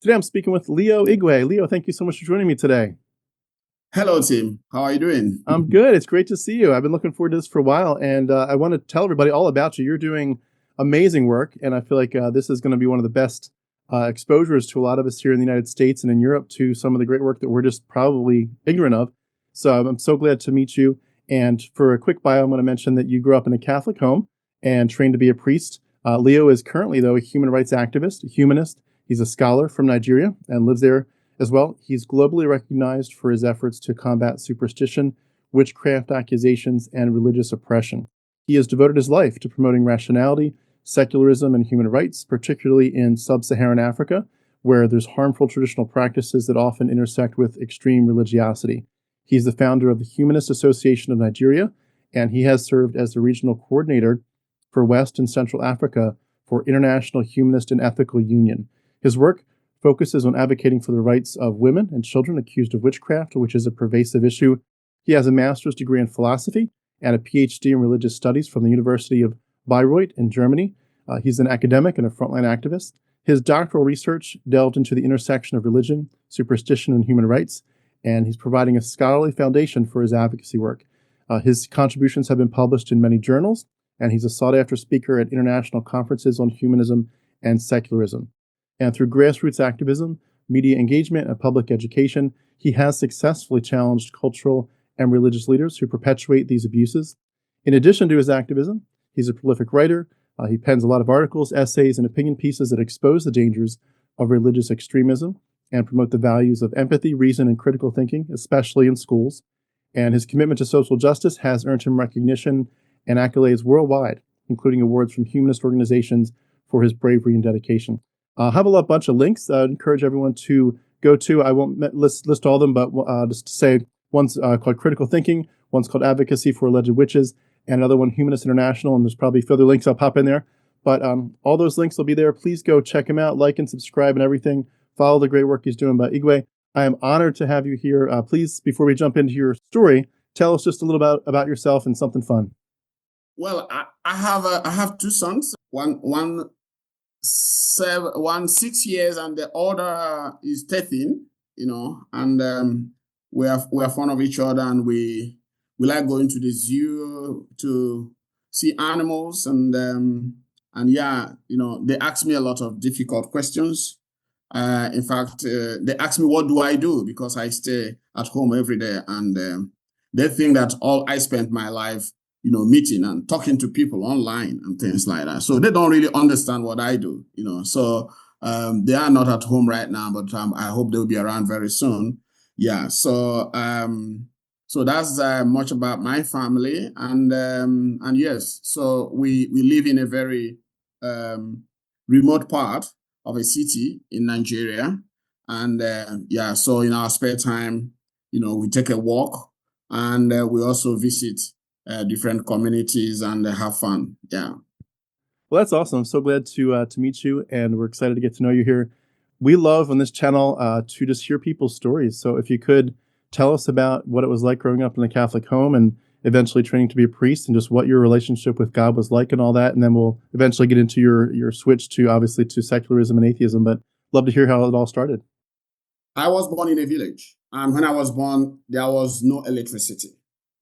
Today I'm speaking with Leo Igwe. Leo, thank you so much for joining me today. Hello, Tim. How are you doing? I'm good. It's great to see you. I've been looking forward to this for a while, and I want to tell everybody all about you. You're doing amazing work, and I feel like this is going to be one of the best exposures to a lot of us here in the United States and in Europe to some of the great work that we're just probably ignorant of. So I'm so glad to meet you. And for a quick bio, I'm going to mention that you grew up in a Catholic home and trained to be a priest. Leo is currently, though, a human rights activist, a humanist. He's a scholar from Nigeria and lives there as well. He's globally recognized for his efforts to combat superstition, witchcraft accusations, and religious oppression. He has devoted his life to promoting rationality, secularism, and human rights, particularly in sub-Saharan Africa, where there's harmful traditional practices that often intersect with extreme religiosity. He's the founder of the Humanist Association of Nigeria, and he has served as the regional coordinator for West and Central Africa for International Humanist and Ethical Union. His work focuses on advocating for the rights of women and children accused of witchcraft, which is a pervasive issue. He has a master's degree in philosophy and a PhD in religious studies from the University of Bayreuth in Germany. He's an academic and a frontline activist. His doctoral research delved into the intersection of religion, superstition, and human rights, and he's providing a scholarly foundation for his advocacy work. His contributions have been published in many journals, and he's a sought-after speaker at international conferences on humanism and secularism. And through grassroots activism, media engagement, and public education, he has successfully challenged cultural and religious leaders who perpetuate these abuses. In addition to his activism, he's a prolific writer. He pens a lot of articles, essays, and opinion pieces that expose the dangers of religious extremism and promote the values of empathy, reason, and critical thinking, especially in schools. And his commitment to social justice has earned him recognition and accolades worldwide, including awards from humanist organizations for his bravery and dedication. I have a bunch of links I'd encourage everyone to go to. I won't list all of them, but just to say one's called Critical Thinking, one's called Advocacy for Alleged Witches, and another one, Humanist International, and there's probably further links I'll pop in there. But all those links will be there. Please go check him out, like and subscribe and everything. Follow the great work he's doing. But Igwe, I am honored to have you here. Please, before we jump into your story, tell us just a little about yourself and something fun. Well, I have two sons. One 6 years, and the other is 13. And we're fond of each other, and we like going to the zoo to see animals, and yeah, they ask me a lot of difficult questions. In fact, they ask me, what do I do? Because I stay at home every day, and they think that all I spent my life, meeting and talking to people online and things like that. So they don't really understand what I do, So they are not at home right now, but I hope they'll be around very soon. Yeah. So that's much about my family, and yes, so we live in a very remote part of a city in Nigeria, and yeah, so in our spare time, we take a walk, and we also visit different communities and have fun. Yeah. Well, that's awesome. I'm so glad to meet you, and we're excited to get to know you here. We love on this channel to just hear people's stories. So if you could tell us about what it was like growing up in a Catholic home and eventually training to be a priest, and just what your relationship with God was like and all that, and then we'll eventually get into your switch to obviously to secularism and atheism. But love to hear how it all started. I was born in a village, and when I was born, there was no electricity.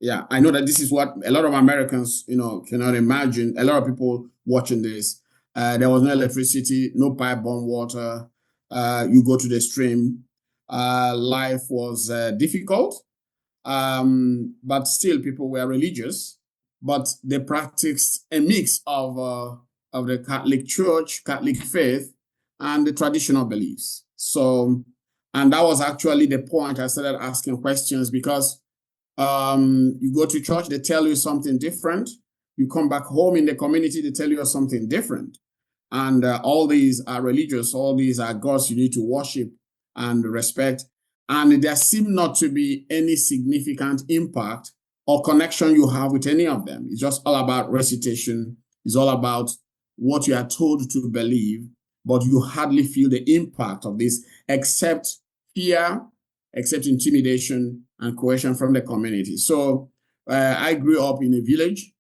Yeah, I know that this is what a lot of Americans, cannot imagine. A lot of people watching this, there was no electricity, no pipe-borne water. You go to the stream. Life was difficult, but still people were religious. But they practiced a mix of the Catholic Church, Catholic faith, and the traditional beliefs. So, and that was actually the point I started asking questions, because you go to church, they tell you something different. You come back home in the community, they tell you something different. And all these are religious, all these are gods you need to worship and respect. And there seemed not to be any significant impact or connection you have with any of them. It's just all about recitation. It's all about what you are told to believe, but you hardly feel the impact of this, except fear, except intimidation and coercion from the community. So I grew up in a village,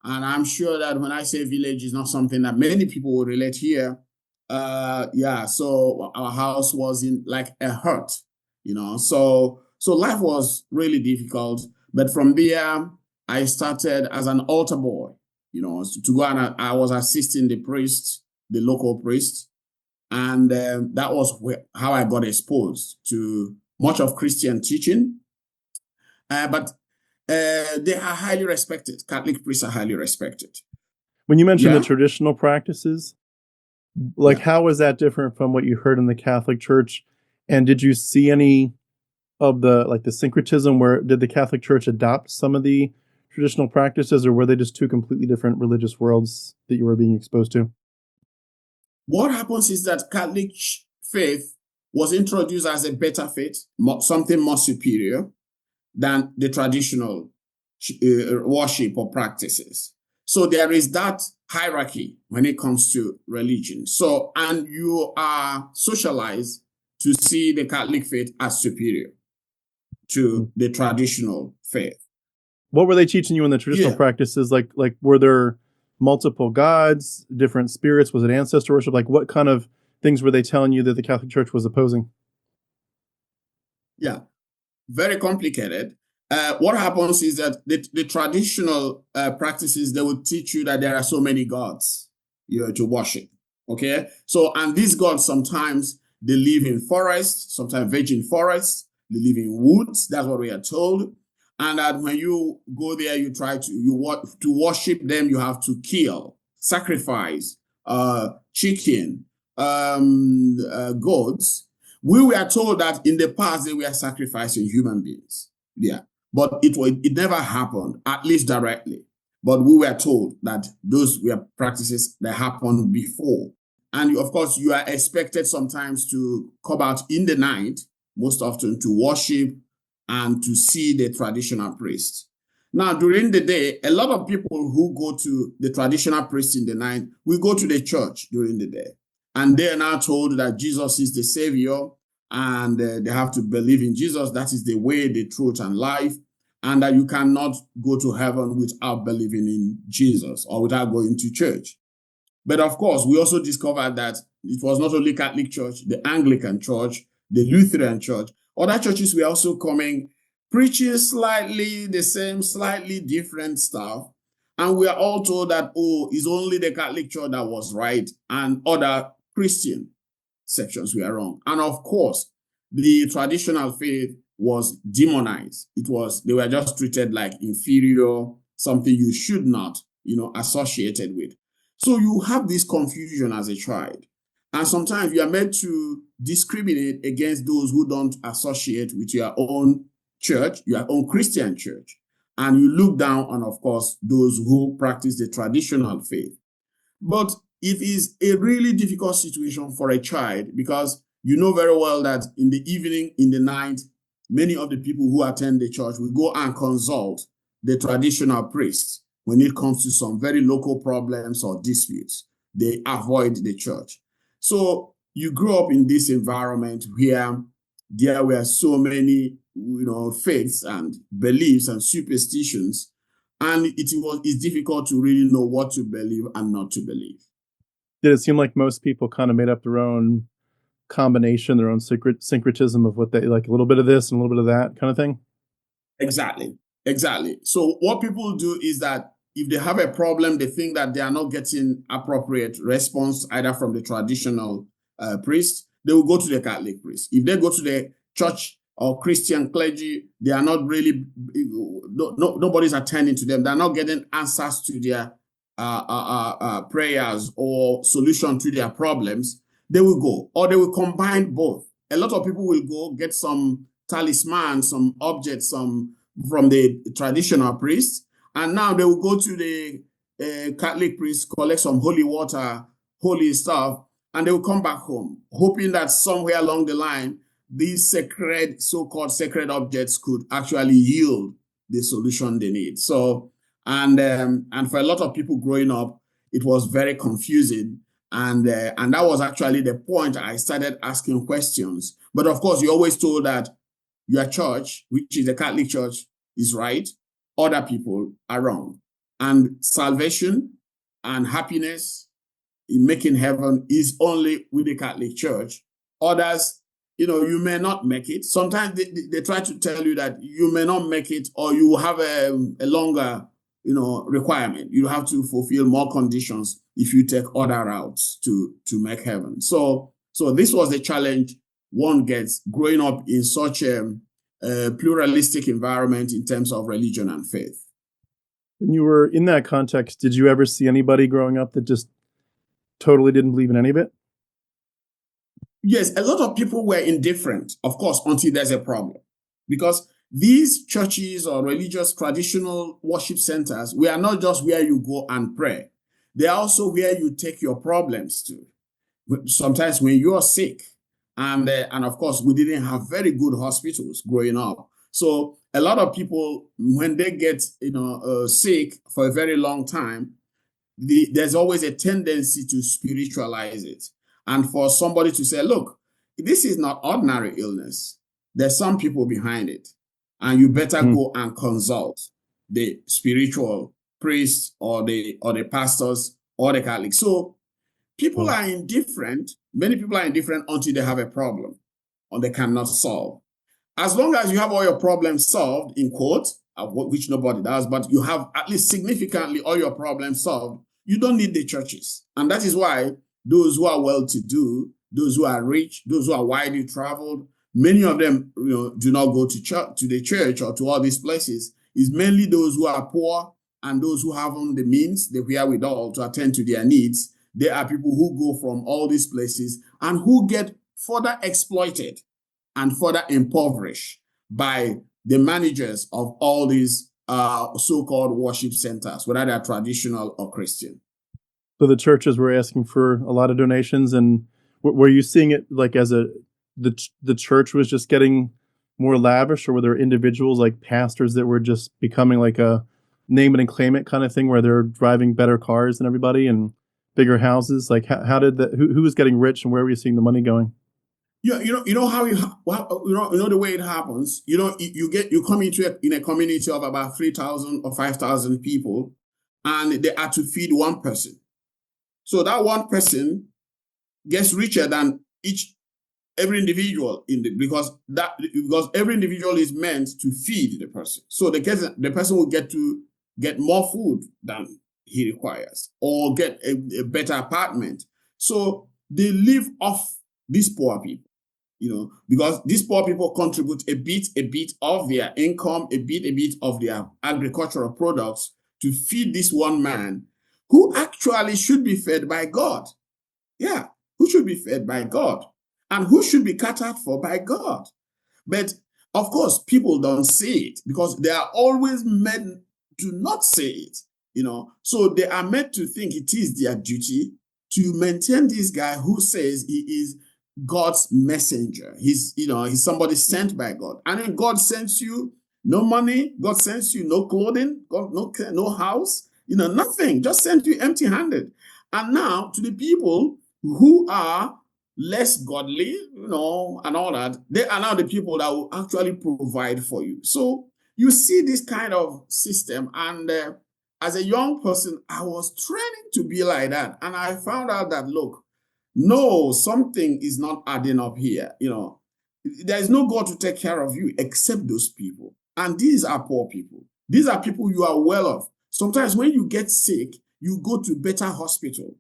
and I'm sure that when I say village, it's not something that many people will relate here. Yeah, so our house was in like a hut, so life was really difficult. But from there, I started as an altar boy, to go, and I was assisting the priest, the local priest, and that was how I got exposed to much of Christian teaching. But they are highly respected. Catholic priests are highly respected. When you mentioned the Yeah, traditional practices, like yeah. how was that different from what you heard in the Catholic Church? And did you see any of the syncretism where did the Catholic Church adopt some of the traditional practices, or were they just two completely different religious worlds that you were being exposed to? What happens is that Catholic faith was introduced as a better faith, something more superior than the traditional worship or practices. So there is that hierarchy when it comes to religion. So, and you are socialized to see the Catholic faith as superior Mm. to the traditional faith. What were they teaching you in the traditional Yeah. practices? Like were there multiple gods, different spirits? Was it ancestor worship? Like what kind of things were they telling you that the Catholic Church was opposing? Yeah. Very complicated. What happens is that the traditional practices, they will teach you that there are so many gods to worship. Okay. So, and these gods sometimes they live in forests, sometimes virgin forests, they live in woods. That's what we are told. And that when you go there, you try to worship them, you have to kill, sacrifice, chicken, goats. We were told that in the past they were sacrificing human beings. Yeah. But it never happened, at least directly. But we were told that those were practices that happened before. And of course, you are expected sometimes to come out in the night, most often to worship and to see the traditional priest. Now, during the day, a lot of people who go to the traditional priest in the night will go to the church during the day. And they are now told that Jesus is the Savior, and they have to believe in Jesus. That is the way, the truth, and life. And that you cannot go to heaven without believing in Jesus or without going to church. But of course, we also discovered that it was not only Catholic Church, the Anglican Church, the Lutheran Church, other churches were also coming, preaching slightly the same, slightly different stuff. And we are all told that, oh, it's only the Catholic Church that was right and other Christian sections were wrong. And of course, the traditional faith was demonized. They were just treated like inferior, something you should not, associated with. So you have this confusion as a child. And sometimes you are meant to discriminate against those who don't associate with your own church, your own Christian church. And you look down on, of course, those who practice the traditional faith. But it is a really difficult situation for a child because you know very well that in the evening, in the night, many of the people who attend the church will go and consult the traditional priest when it comes to some very local problems or disputes. They avoid the church. So you grew up in this environment where there were so many, faiths and beliefs and superstitions, and it's difficult to really know what to believe and not to believe. Did it seem like most people kind of made up their own combination, their own syncretism of what they like, a little bit of this and a little bit of that kind of thing? Exactly. So what people do is that if they have a problem, they think that they are not getting appropriate response either from the traditional priest, they will go to the Catholic priest. If they go to the church or Christian clergy, they are not really, nobody's attending to them. They're not getting answers to their prayers or solution to their problems. They will go, or they will combine both. A lot of people will go get some talisman, some objects, some from the traditional priest, and now they will go to the Catholic priest, collect some holy water, holy stuff, and they will come back home, hoping that somewhere along the line, these sacred, so-called sacred objects could actually yield the solution they need. So, and for a lot of people growing up, it was very confusing. And that was actually the point I started asking questions. But of course, you're always told that your church, which is the Catholic Church, is right. Other people are wrong. And salvation and happiness in making heaven is only with the Catholic Church. Others, you may not make it. Sometimes they try to tell you that you may not make it, or you have a longer, requirement. You have to fulfill more conditions if you take other routes to make heaven. So this was the challenge one gets growing up in such a pluralistic environment in terms of religion and faith. When you were in that context, did you ever see anybody growing up that just totally didn't believe in any of it? Yes, a lot of people were indifferent, of course, until there's a problem. Because these churches or religious traditional worship centers, we are not just where you go and pray. They are also where you take your problems to. Sometimes when you are sick, and of course, we didn't have very good hospitals growing up. So a lot of people, when they get sick for a very long time, there's always a tendency to spiritualize it. And for somebody to say, look, this is not ordinary illness. There's some people behind it. And you better go and consult the spiritual priest or the pastors or the Catholic. So people are indifferent. Many people are indifferent until they have a problem or they cannot solve. As long as you have all your problems solved, in quote, which nobody does, but you have at least significantly all your problems solved, you don't need the churches. And that is why those who are well-to-do, those who are rich, those who are widely traveled, many of them do not go to church, to the church or to all these places. It's mainly those who are poor and those who haven't the means, the wherewithal to attend to their needs. They are people who go from all these places and who get further exploited and further impoverished by the managers of all these so-called worship centers, whether they're traditional or Christian. So the churches were asking for a lot of donations, and were you seeing it like as the church was just getting more lavish, or were there individuals like pastors that were just becoming like a name it and claim it kind of thing, where they're driving better cars than everybody and bigger houses? Like how did that? Who was getting rich, and where were you seeing the money going? Yeah, you know how the way it happens. You come in a community of about 3,000 or 5,000 people, and they are to feed one person. So that one person gets richer than every individual because every individual is meant to feed the person. So the person will get more food than he requires, or get a better apartment. So they live off these poor people, because these poor people contribute a bit of their income, a bit of their agricultural products to feed this one man who actually should be fed by God. Yeah, who should be fed by God and who should be catered for by God. But of course, people don't see it because they are always meant to not say it, So they are meant to think it is their duty to maintain this guy who says he is God's messenger. He's somebody sent by God. And then God sends you no money. God sends you no clothing, God, no house, nothing. Just sent you empty-handed. And now to the people who are less godly, and all that, they are now the people that will actually provide for you. So you see this kind of system. And as a young person, I was training to be like that. And I found out that, look, no, something is not adding up here. There is no God to take care of you except those people. And these are poor people. These are people you are well off. Sometimes when you get sick, you go to better hospital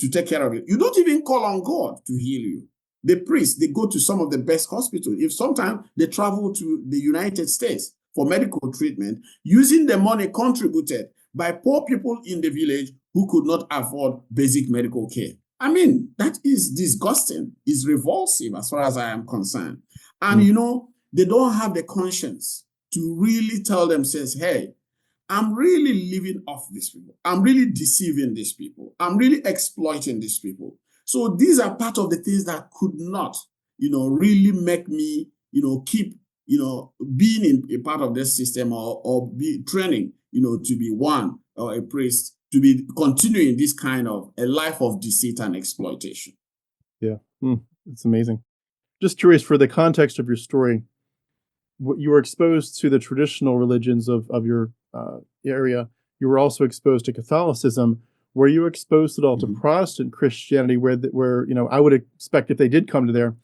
to take care of you. You don't even call on God to heal you. The priests, they go to some of the best hospitals. If sometimes they travel to the United States for medical treatment, using the money contributed by poor people in the village who could not afford basic medical care. I mean, that is disgusting. It's revulsive as far as I am concerned. And, they don't have the conscience to really tell themselves, hey, I'm really living off these people. I'm really deceiving these people. I'm really exploiting these people. So these are part of the things that could not, really make me, keep, being in a part of this system or be training, to be one or a priest, to be continuing this kind of a life of deceit and exploitation. Yeah, it's amazing. Just curious, for the context of your story, you were exposed to the traditional religions of your area. You were also exposed to Catholicism. Were you exposed at all to Mhm. Protestant Christianity, where I would expect if they did come to there,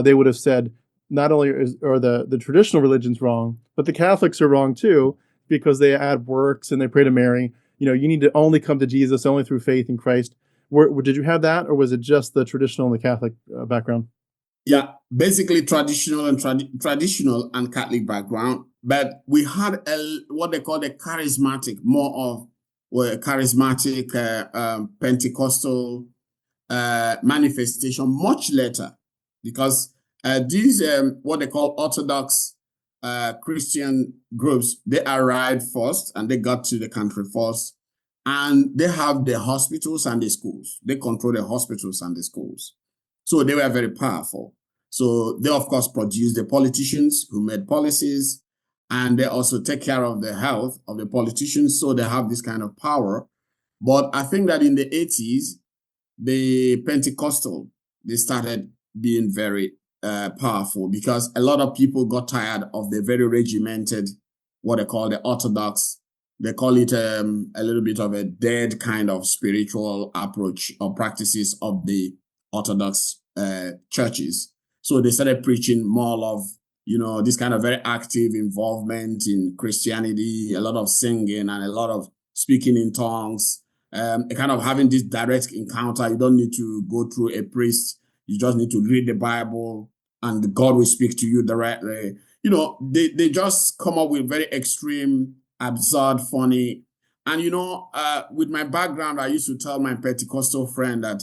they would have said not only are the traditional religions wrong, but the Catholics are wrong too because they add works and they pray to Mary. You need to only come to Jesus only through faith in Christ. Did you have that, or was it just the traditional and the Catholic background? Yeah, basically traditional and Catholic background, but we had what they call a charismatic, more of a charismatic Pentecostal manifestation much later, because these what they call Orthodox Christian groups, they arrived first and they got to the country first, and they have the hospitals and the schools. They control the hospitals and the schools, so they were very powerful. So they of course produced the politicians who made policies, and they also take care of the health of the politicians. So they have this kind of power. But I think that in the 80s, the Pentecostal, they started being very powerful because a lot of people got tired of the very regimented, what they call the Orthodox. They call it a little bit of a dead kind of spiritual approach or practices of the Orthodox churches. So they started preaching more of, this kind of very active involvement in Christianity, a lot of singing and a lot of speaking in tongues, kind of having this direct encounter. You don't need to go through a priest. You just need to read the Bible and God will speak to you directly. They just come up with very extreme, absurd, funny. And, with my background, I used to tell my Pentecostal friend that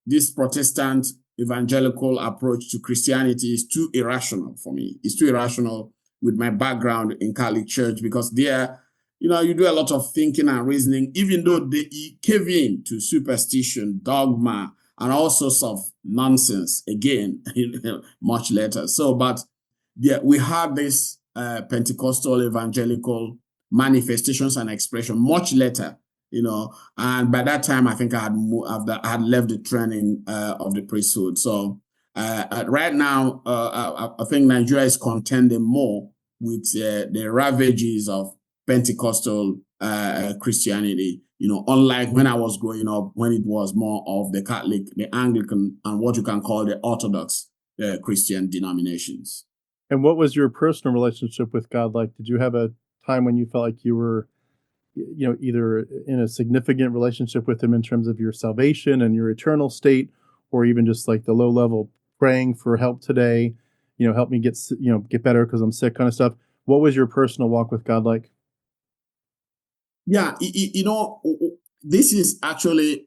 this Protestant evangelical approach to Christianity is too irrational for me. It's too irrational with my background in Catholic Church, because there, you do a lot of thinking and reasoning, even though they cave in to superstition, dogma, and all sorts of nonsense, again, much later. So, but yeah, we had this Pentecostal evangelical manifestations and expression much later, and by that time, I think I had left the training of the priesthood. So right now, I think Nigeria is contending more with the ravages of Pentecostal Christianity. Unlike when I was growing up, when it was more of the Catholic, the Anglican, and what you can call the Orthodox Christian denominations. And what was your personal relationship with God like? Did you have a time when you felt like you were either in a significant relationship with him in terms of your salvation and your eternal state, or even just like the low level praying for help today, help me get better because I'm sick kind of stuff? What was your personal walk with God like? Yeah, this is actually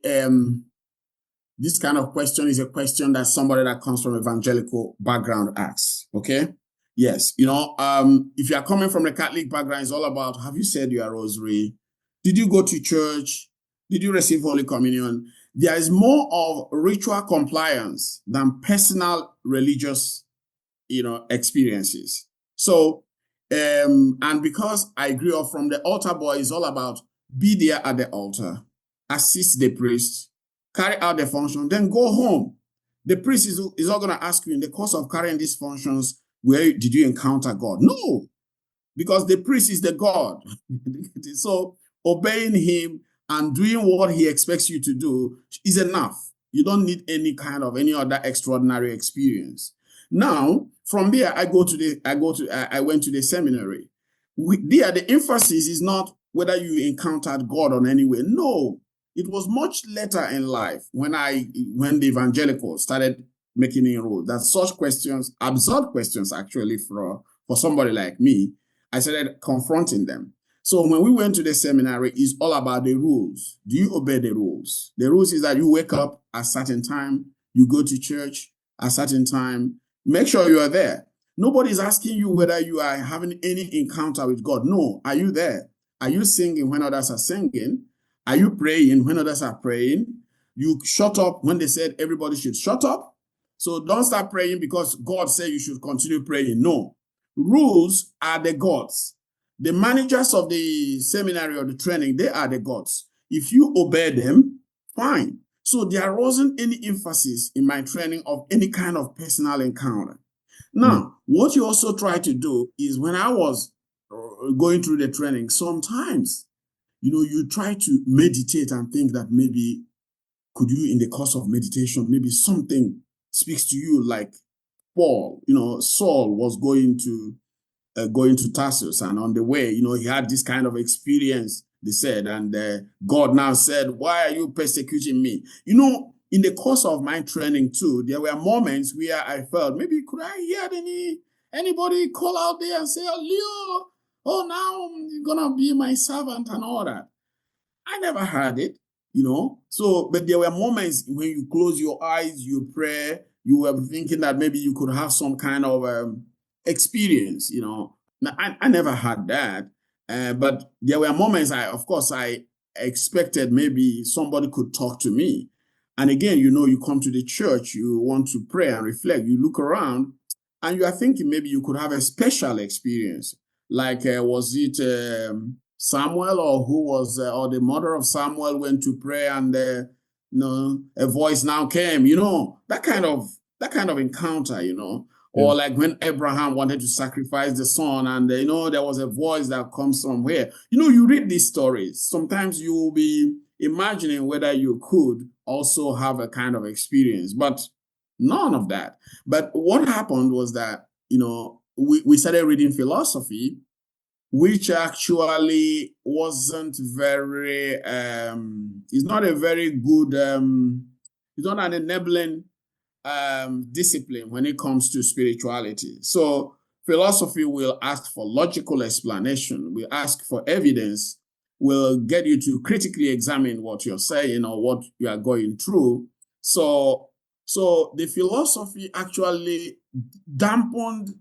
this kind of question is a question that somebody that comes from evangelical background asks. Okay. Yes. If you are coming from a Catholic background, it's all about, have you said your rosary? Did you go to church? Did you receive Holy Communion? There is more of ritual compliance than personal religious, experiences. So, and because I grew up from the altar boy, it's all about be there at the altar, assist the priest, carry out the function, then go home. The priest is not going to ask you in the course of carrying these functions, where did you encounter God? No, because the priest is the God. So obeying him and doing what he expects you to do is enough. You don't need any other extraordinary experience. Now, from there, I went to the seminary. There, the emphasis is not whether you encountered God on any way. No, it was much later in life when the evangelicals started making inroads that such questions, absurd questions actually for somebody like me, I started confronting them. So when we went to the seminary, it's all about the rules. Do you obey the rules? The rules is that you wake up at a certain time, you go to church at a certain time, make sure you are there. Nobody's asking you whether you are having any encounter with God. No, are you there? Are you singing when others are singing? Are you praying when others are praying? You shut up when they said everybody should shut up. So don't start praying because God said you should continue praying. No. Rules are the gods. The managers of the seminary or the training, they are the gods. If you obey them, fine. So there wasn't any emphasis in my training of any kind of personal encounter. Now, what you also try to do is when I was going through the training, sometimes you try to meditate and think that maybe could you, in the course of meditation, maybe something speaks to you like Paul, Saul was going to Tarsus, and on the way, he had this kind of experience, they said, and God now said, "Why are you persecuting me?" In the course of my training too, there were moments where I felt, maybe could I hear anybody call out there and say, "Oh, Leo, oh, now you're gonna be my servant," and all that. I never heard it, So, but there were moments when you close your eyes, you pray, you were thinking that maybe you could have some kind of experience, Now, I never had that. But there were moments of course, I expected maybe somebody could talk to me. And again, you come to the church, you want to pray and reflect, you look around and you are thinking maybe you could have a special experience. Like, was it Samuel, or who was, or the mother of Samuel went to pray and a voice now came, that kind of encounter, or like when Abraham wanted to sacrifice the son, and there was a voice that comes from where, you read these stories. Sometimes you will be imagining whether you could also have a kind of experience, but none of that. But what happened was that, we started reading philosophy, which actually wasn't very, it's not a very good, it's not an enabling discipline when it comes to spirituality. So philosophy will ask for logical explanation, will ask for evidence, will get you to critically examine what you're saying or what you are going through. So the philosophy actually dampened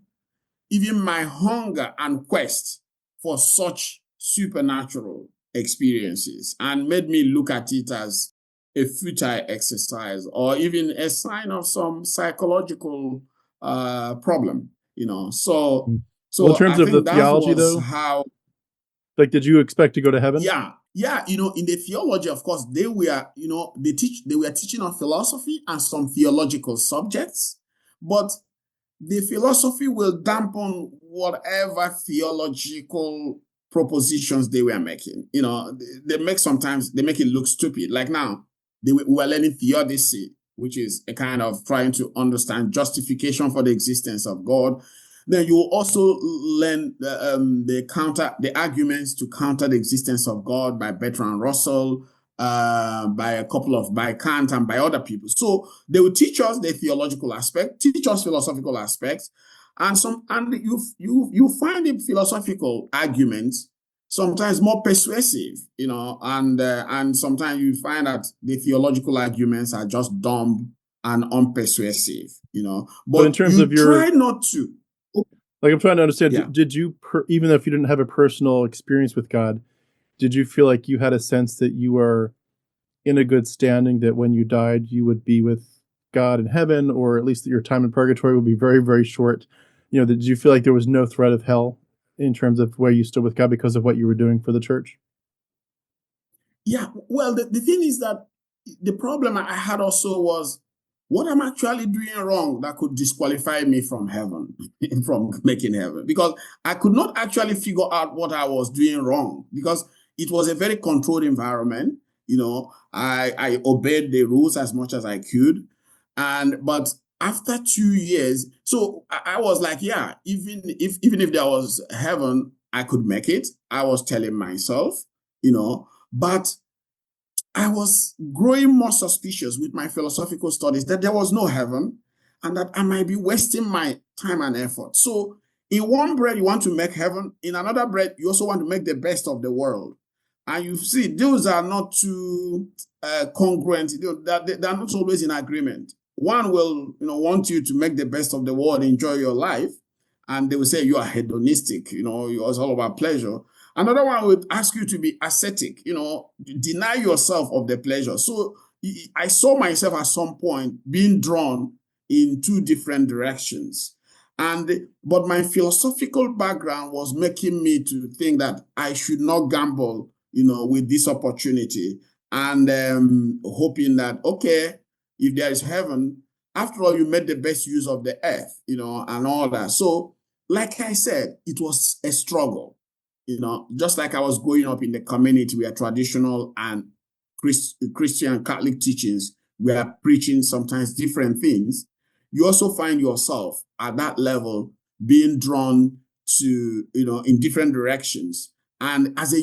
even my hunger and quest for such supernatural experiences, and made me look at it as a futile exercise, or even a sign of some psychological problem, So, Well, in terms I of the think that theology, was though, how, like, did you expect to go to heaven? yeah, in the theology, of course, they were, they were teaching on philosophy and some theological subjects, but the philosophy will dampen whatever theological propositions they were making. They make it look stupid. Like now, we were learning theodicy, which is a kind of trying to understand justification for the existence of God. Then you will also learn the arguments to counter the existence of God by Bertrand Russell, by Kant, and by other people. So they will teach us the theological aspect, teach us philosophical aspects, and you find the philosophical arguments sometimes more persuasive, and sometimes you find that the theological arguments are just dumb and unpersuasive, But in But terms you of try your, not to. like, I'm trying to understand, Yeah. did you, even if you didn't have a personal experience with God, did you feel like you had a sense that you were in a good standing, that when you died, you would be with God in heaven, or at least that your time in purgatory would be very, very short? Did you feel like there was no threat of hell in terms of where you stood with God because of what you were doing for the church? Yeah, well, the thing is that the problem I had also was what I'm actually doing wrong that could disqualify me from heaven, from making heaven, because I could not actually figure out what I was doing wrong, because it was a very controlled environment. I obeyed the rules as much as I could, but after 2 years, so I was like, yeah, even if there was heaven, I could make it. I was telling myself, but I was growing more suspicious with my philosophical studies that there was no heaven and that I might be wasting my time and effort. So, in one breath, you want to make heaven, in another breath, you also want to make the best of the world. And you see, those are not too congruent, they're not always in agreement. One will want you to make the best of the world, enjoy your life, and they will say you are hedonistic, it's all about pleasure. Another one would ask you to be ascetic, deny yourself of the pleasure. So I saw myself at some point being drawn in two different directions. But my philosophical background was making me to think that I should not gamble, with this opportunity, and hoping that, okay, if there is heaven, after all, you made the best use of the earth, and all that. So, like I said, it was a struggle. just like I was growing up in the community where traditional and Christian Catholic teachings were preaching sometimes different things, you also find yourself at that level being drawn to, in different directions. And as a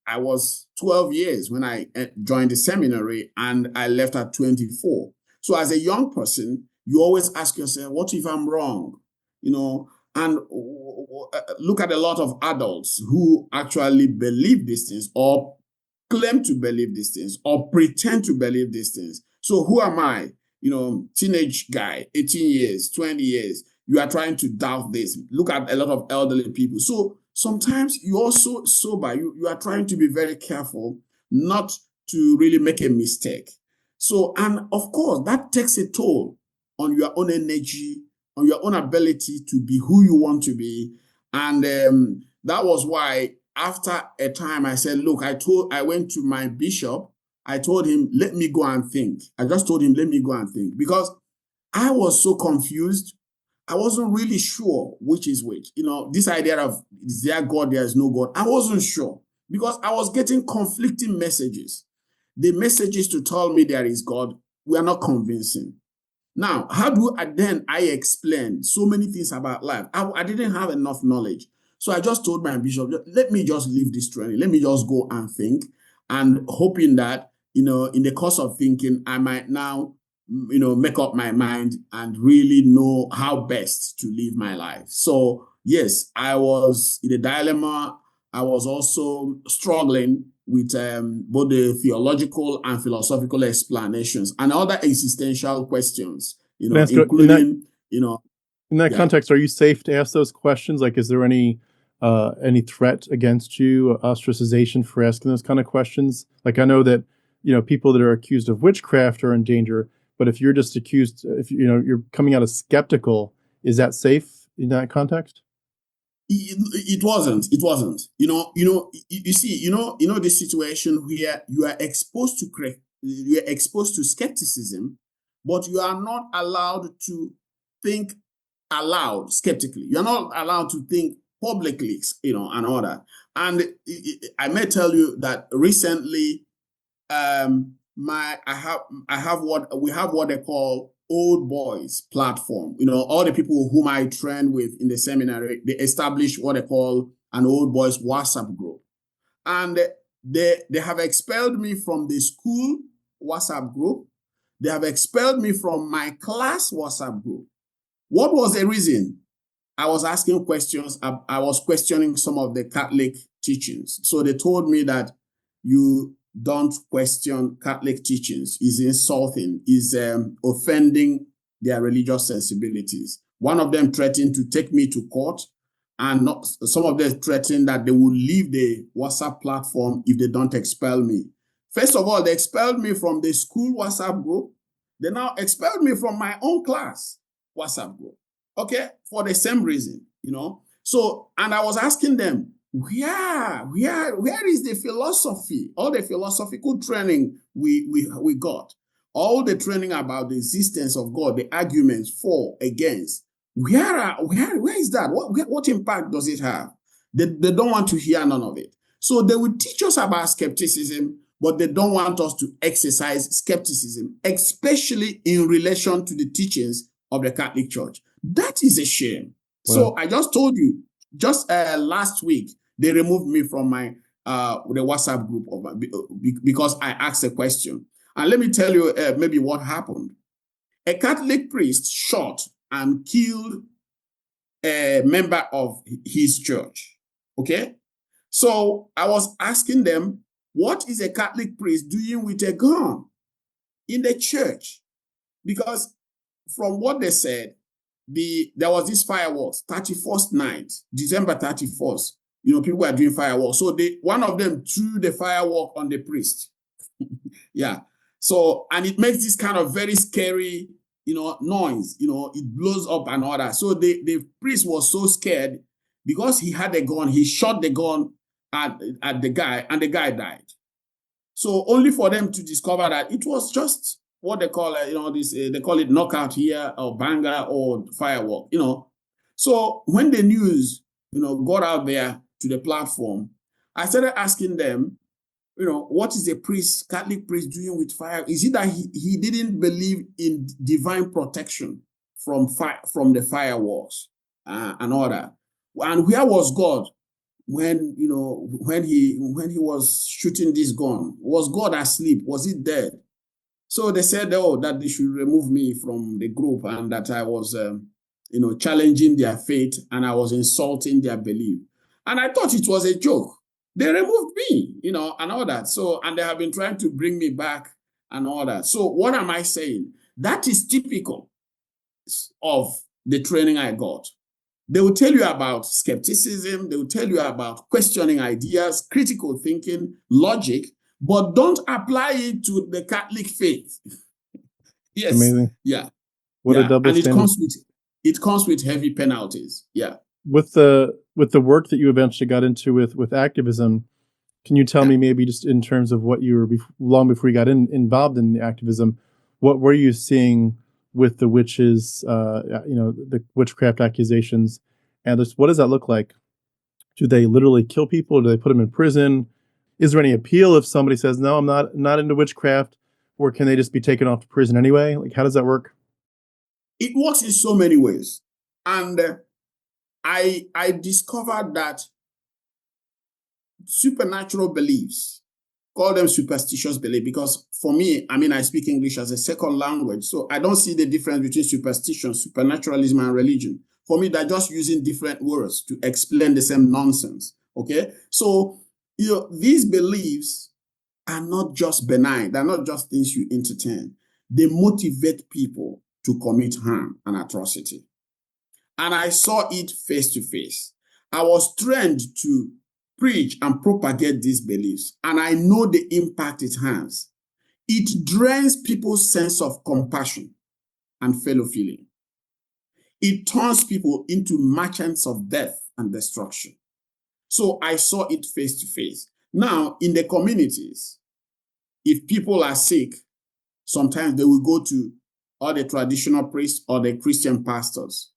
I was 12 years when I joined the seminary, and I left at 24. So as a young person, you always ask yourself, what if I'm wrong? And look at a lot of adults who actually believe these things, or claim to believe these things, or pretend to believe these things. So who am I? Teenage guy, 18 years, 20 years, you are trying to doubt this. Look at a lot of elderly people. So sometimes you're also sober. You are trying to be very careful not to really make a mistake. So, and of course, that takes a toll on your own energy, on your own ability to be who you want to be. And that was why after a time I said, look, I went to my bishop. I told him, let me go and think. I just told him, let me go and think, because I was so confused. I wasn't really sure which is which. This idea of, is there God, there is no God. I wasn't sure, because I was getting conflicting messages. The messages to tell me there is God were not convincing. Now, how do I explain so many things about life? I didn't have enough knowledge. So I just told my bishop, let me just leave this training. Let me just go and think, and hoping that, in the course of thinking, I might now, make up my mind and really know how best to live my life. So yes, I was in a dilemma. I was also struggling with both the theological and philosophical explanations and other existential questions, including, in that context, are you safe to ask those questions? Like, is there any threat against you, ostracization for asking those kind of questions? Like, I know that, people that are accused of witchcraft are in danger, but if you're just accused, if you're coming out as skeptical, is that safe in that context? It wasn't. You see, this situation where you are exposed to skepticism, but you are not allowed to think aloud skeptically. You're not allowed to think publicly, and all that. And I may tell you that recently, we have what they call old boys platform. All the people whom I train with in the seminary, they establish what they call an old boys WhatsApp group. And they have expelled me from the school WhatsApp group. They have expelled me from my class WhatsApp group. What was the reason? I was asking questions. I was questioning some of the Catholic teachings. So they told me that you don't question Catholic teachings, is insulting, is offending their religious sensibilities. One of them threatened to take me to court, and some of them threatened that they will leave the WhatsApp platform if they don't expel me. First of all, they expelled me from the school WhatsApp group. They now expelled me from my own class WhatsApp group. Okay, for the same reason, So, and I was asking them, where is the philosophy, all the philosophical training we got, all the training about the existence of God, the arguments for, against, where is that? What impact does it have? They don't want to hear none of it. So they will teach us about skepticism, but they don't want us to exercise skepticism, especially in relation to the teachings of the Catholic Church. That is a shame. Wow. So I just told you, just last week, they removed me from my the WhatsApp group because I asked a question. And let me tell you maybe what happened. A Catholic priest shot and killed a member of his church. Okay? So I was asking them, what is a Catholic priest doing with a gun in the church? Because from what they said, there was this fireworks, 31st night, December 31st. People were doing fireworks. So one of them threw the firework on the priest. Yeah. So, and it makes this kind of very scary, noise. It blows up and all that. So the priest was so scared because he had a gun. He shot the gun at the guy, and the guy died. So only for them to discover that it was just what they call, they call it knockout here, or banger, or firework, So when the news, got out there, to the platform, I started asking them, what is a priest, Catholic priest, doing with fire? Is it that he didn't believe in divine protection from the firewalls and all that? And where was God when he was shooting this gun? Was God asleep? Was he dead? So they said, that they should remove me from the group, and that I was challenging their faith and I was insulting their belief. And I thought it was a joke. They removed me, and all that. So, and they have been trying to bring me back and all that. So what am I saying? That is typical of the training I got. They will tell you about skepticism. They will tell you about questioning ideas, critical thinking, logic, but don't apply it to the Catholic faith. Yes. Amazing. Yeah. What a double and standard. it comes with heavy penalties. Yeah. With the work that you eventually got into with activism, can you tell me maybe just in terms of what you were long before you got involved in the activism, what were you seeing with the witches, the witchcraft accusations, and just what does that look like? Do they literally kill people? Do they put them in prison? Is there any appeal if somebody says, no, I'm not into witchcraft, or can they just be taken off to prison anyway? Like, how does that work? It works in so many ways. And I discovered that supernatural beliefs, call them superstitious beliefs, because for me, I speak English as a second language, so I don't see the difference between superstition, supernaturalism, and religion. For me, they're just using different words to explain the same nonsense, okay? So, these beliefs are not just benign. They're not just things you entertain. They motivate people to commit harm and atrocity. And I saw it face to face. I was trained to preach and propagate these beliefs, and I know the impact it has. It drains people's sense of compassion and fellow feeling. It turns people into merchants of death and destruction. So I saw it face to face. Now, in the communities, if people are sick, sometimes they will go to all the traditional priests or the Christian pastors,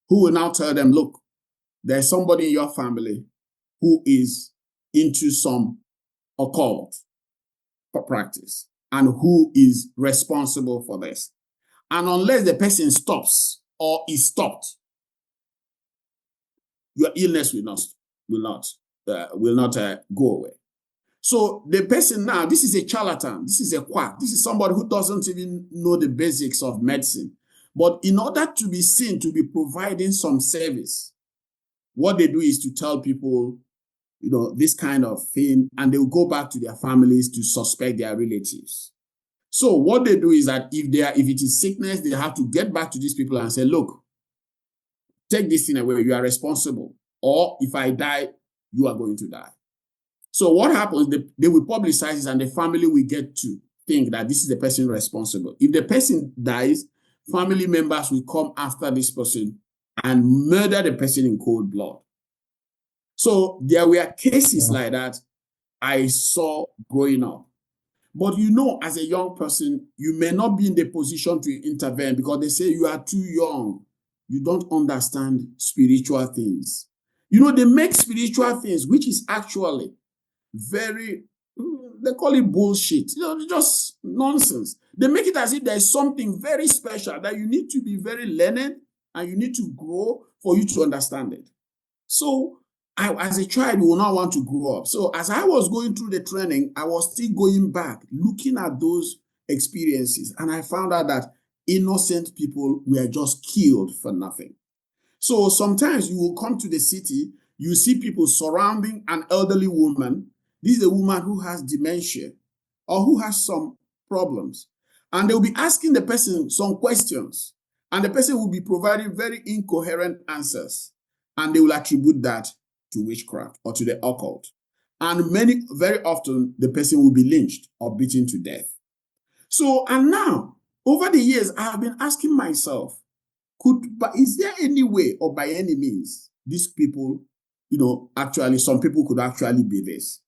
who will now tell them, look, there's somebody in your family who is into some occult practice and who is responsible for this. And unless the person stops or is stopped, your illness will not go away. So the person now, this is a charlatan, this is a quack, this is somebody who doesn't even know the basics of medicine. But in order to be seen to be providing some service, what they do is to tell people, this kind of thing, and they will go back to their families to suspect their relatives. So what they do is that if it is sickness, they have to get back to these people and say, look, take this thing away, you are responsible. Or if I die, you are going to die. So what happens, they will publicize this and the family will get to think that this is the person responsible. If the person dies, family members will come after this person and murder the person in cold blood. So there were cases like that I saw growing up. But as a young person, you may not be in the position to intervene because they say you are too young. You don't understand spiritual things. They make spiritual things, which is actually very, they call it bullshit, just nonsense. They make it as if there's something very special that you need to be very learned and you need to grow for you to understand it. So as a child, you will not want to grow up. So as I was going through the training, I was still going back, looking at those experiences, and I found out that innocent people were just killed for nothing. So sometimes you will come to the city, you see people surrounding an elderly woman. This is a woman who has dementia or who has some problems. And they'll be asking the person some questions. And the person will be providing very incoherent answers. And they will attribute that to witchcraft or to the occult. And very often, the person will be lynched or beaten to death. So, and now, over the years, I have been asking myself, is there any way or by any means, these people, actually, some people could actually be this?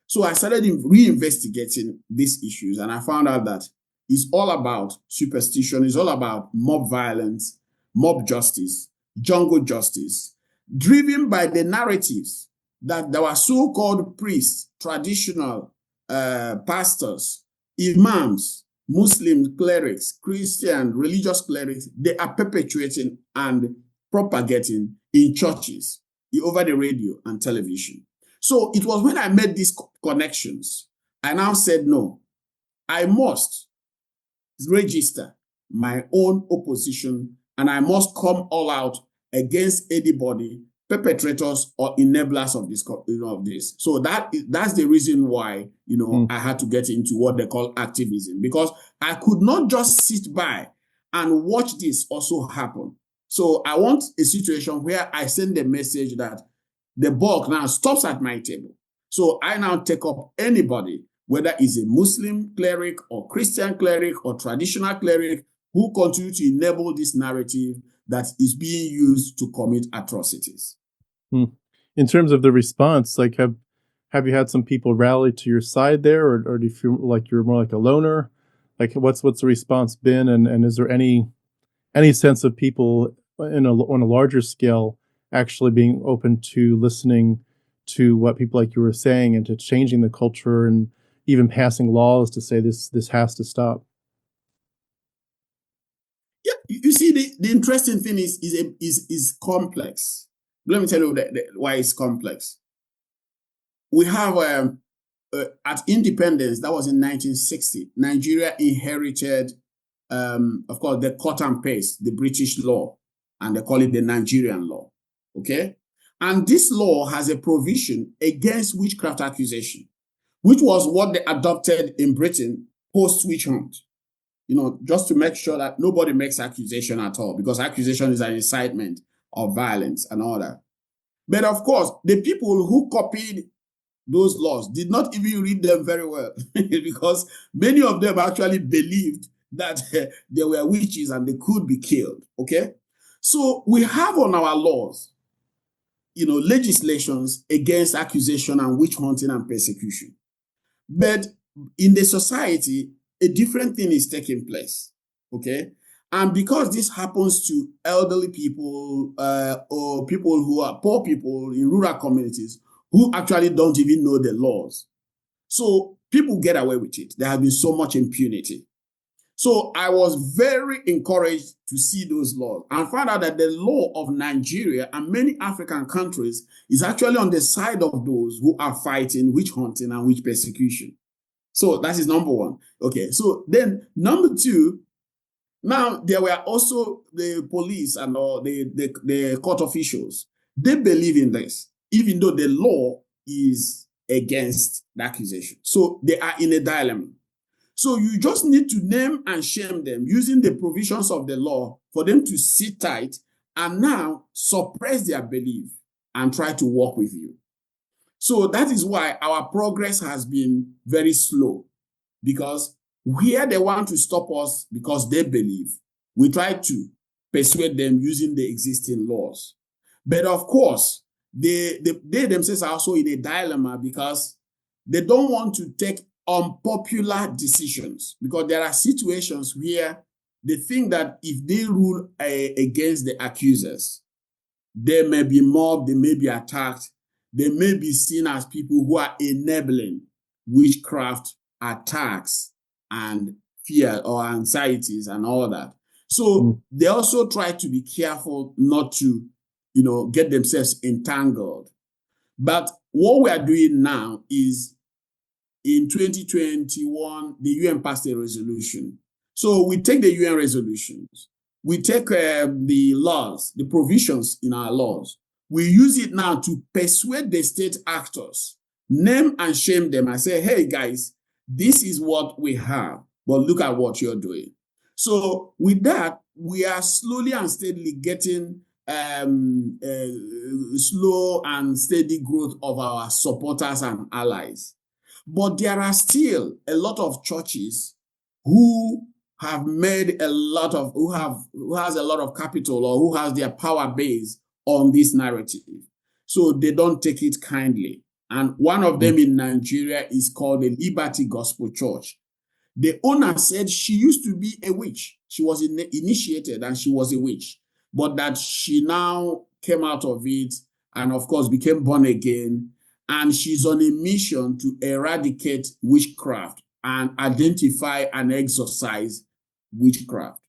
So I started reinvestigating these issues, and I found out that it's all about superstition, it's all about mob violence, mob justice, jungle justice, driven by the narratives that there were so-called priests, traditional pastors, imams, Muslim clerics, Christian religious clerics, they are perpetuating and propagating in churches, over the radio and television. So it was when I made these connections, I now said, no, I must register my own opposition and I must come all out against anybody, perpetrators or enablers of this, of this. So that's the reason why, I had to get into what they call activism, because I could not just sit by and watch this also happen. So I want a situation where I send a message that the buck now stops at my table. So I now take up anybody, whether it's a Muslim cleric or Christian cleric or traditional cleric, who continue to enable this narrative that is being used to commit atrocities. In terms of the response, like have you had some people rally to your side there, or do you feel like you're more like a loner? Like what's the response been, and is there any sense of people on a larger scale actually being open to listening to what people like you were saying and to changing the culture and even passing laws to say this has to stop? Yeah, you see, the interesting thing is complex. Let me tell you why it's complex. We have at independence, that was in 1960, Nigeria inherited, of course, the cut and paste, the British law, and they call it the Nigerian law. Okay, and this law has a provision against witchcraft accusation, which was what they adopted in Britain post-witch hunt. Just to make sure that nobody makes accusation at all, because accusation is an incitement of violence and all that. But of course, the people who copied those laws did not even read them very well, because many of them actually believed that they were witches and they could be killed. Okay, so we have on our laws, legislations against accusation and witch hunting and persecution. But in the society, a different thing is taking place, okay? And because this happens to elderly people or people who are poor people in rural communities who actually don't even know the laws, so people get away with it. There has been so much impunity. So I was very encouraged to see those laws and found out that the law of Nigeria and many African countries is actually on the side of those who are fighting witch hunting and witch persecution. So that is number one. Okay, so then number two, now there were also the police and all the court officials. They believe in this, even though the law is against the accusation. So they are in a dilemma. So you just need to name and shame them using the provisions of the law for them to sit tight and now suppress their belief and try to work with you. So that is why our progress has been very slow, because where they want to stop us because they believe, we try to persuade them using the existing laws. But of course, they themselves are also in a dilemma because they don't want to take unpopular decisions, because there are situations where they think that if they rule against the accusers, they may be mobbed, they may be attacked, they may be seen as people who are enabling witchcraft attacks and fear or anxieties and all that. So they also try to be careful not to, get themselves entangled. But what we are doing now is, in 2021, the UN passed a resolution. So we take the UN resolutions, we take the laws, the provisions in our laws, we use it now to persuade the state actors, name and shame them and say, hey guys, this is what we have, but look at what you're doing. So with that, we are slowly and steadily getting slow and steady growth of our supporters and allies. But there are still a lot of churches who have made who has a lot of capital, or who has their power base on this narrative. So they don't take it kindly. And one of them in Nigeria is called the Liberty Gospel Church. The owner said she used to be a witch. She was initiated and she was a witch, but that she now came out of it and of course became born again. And she's on a mission to eradicate witchcraft and identify and exorcise witchcraft.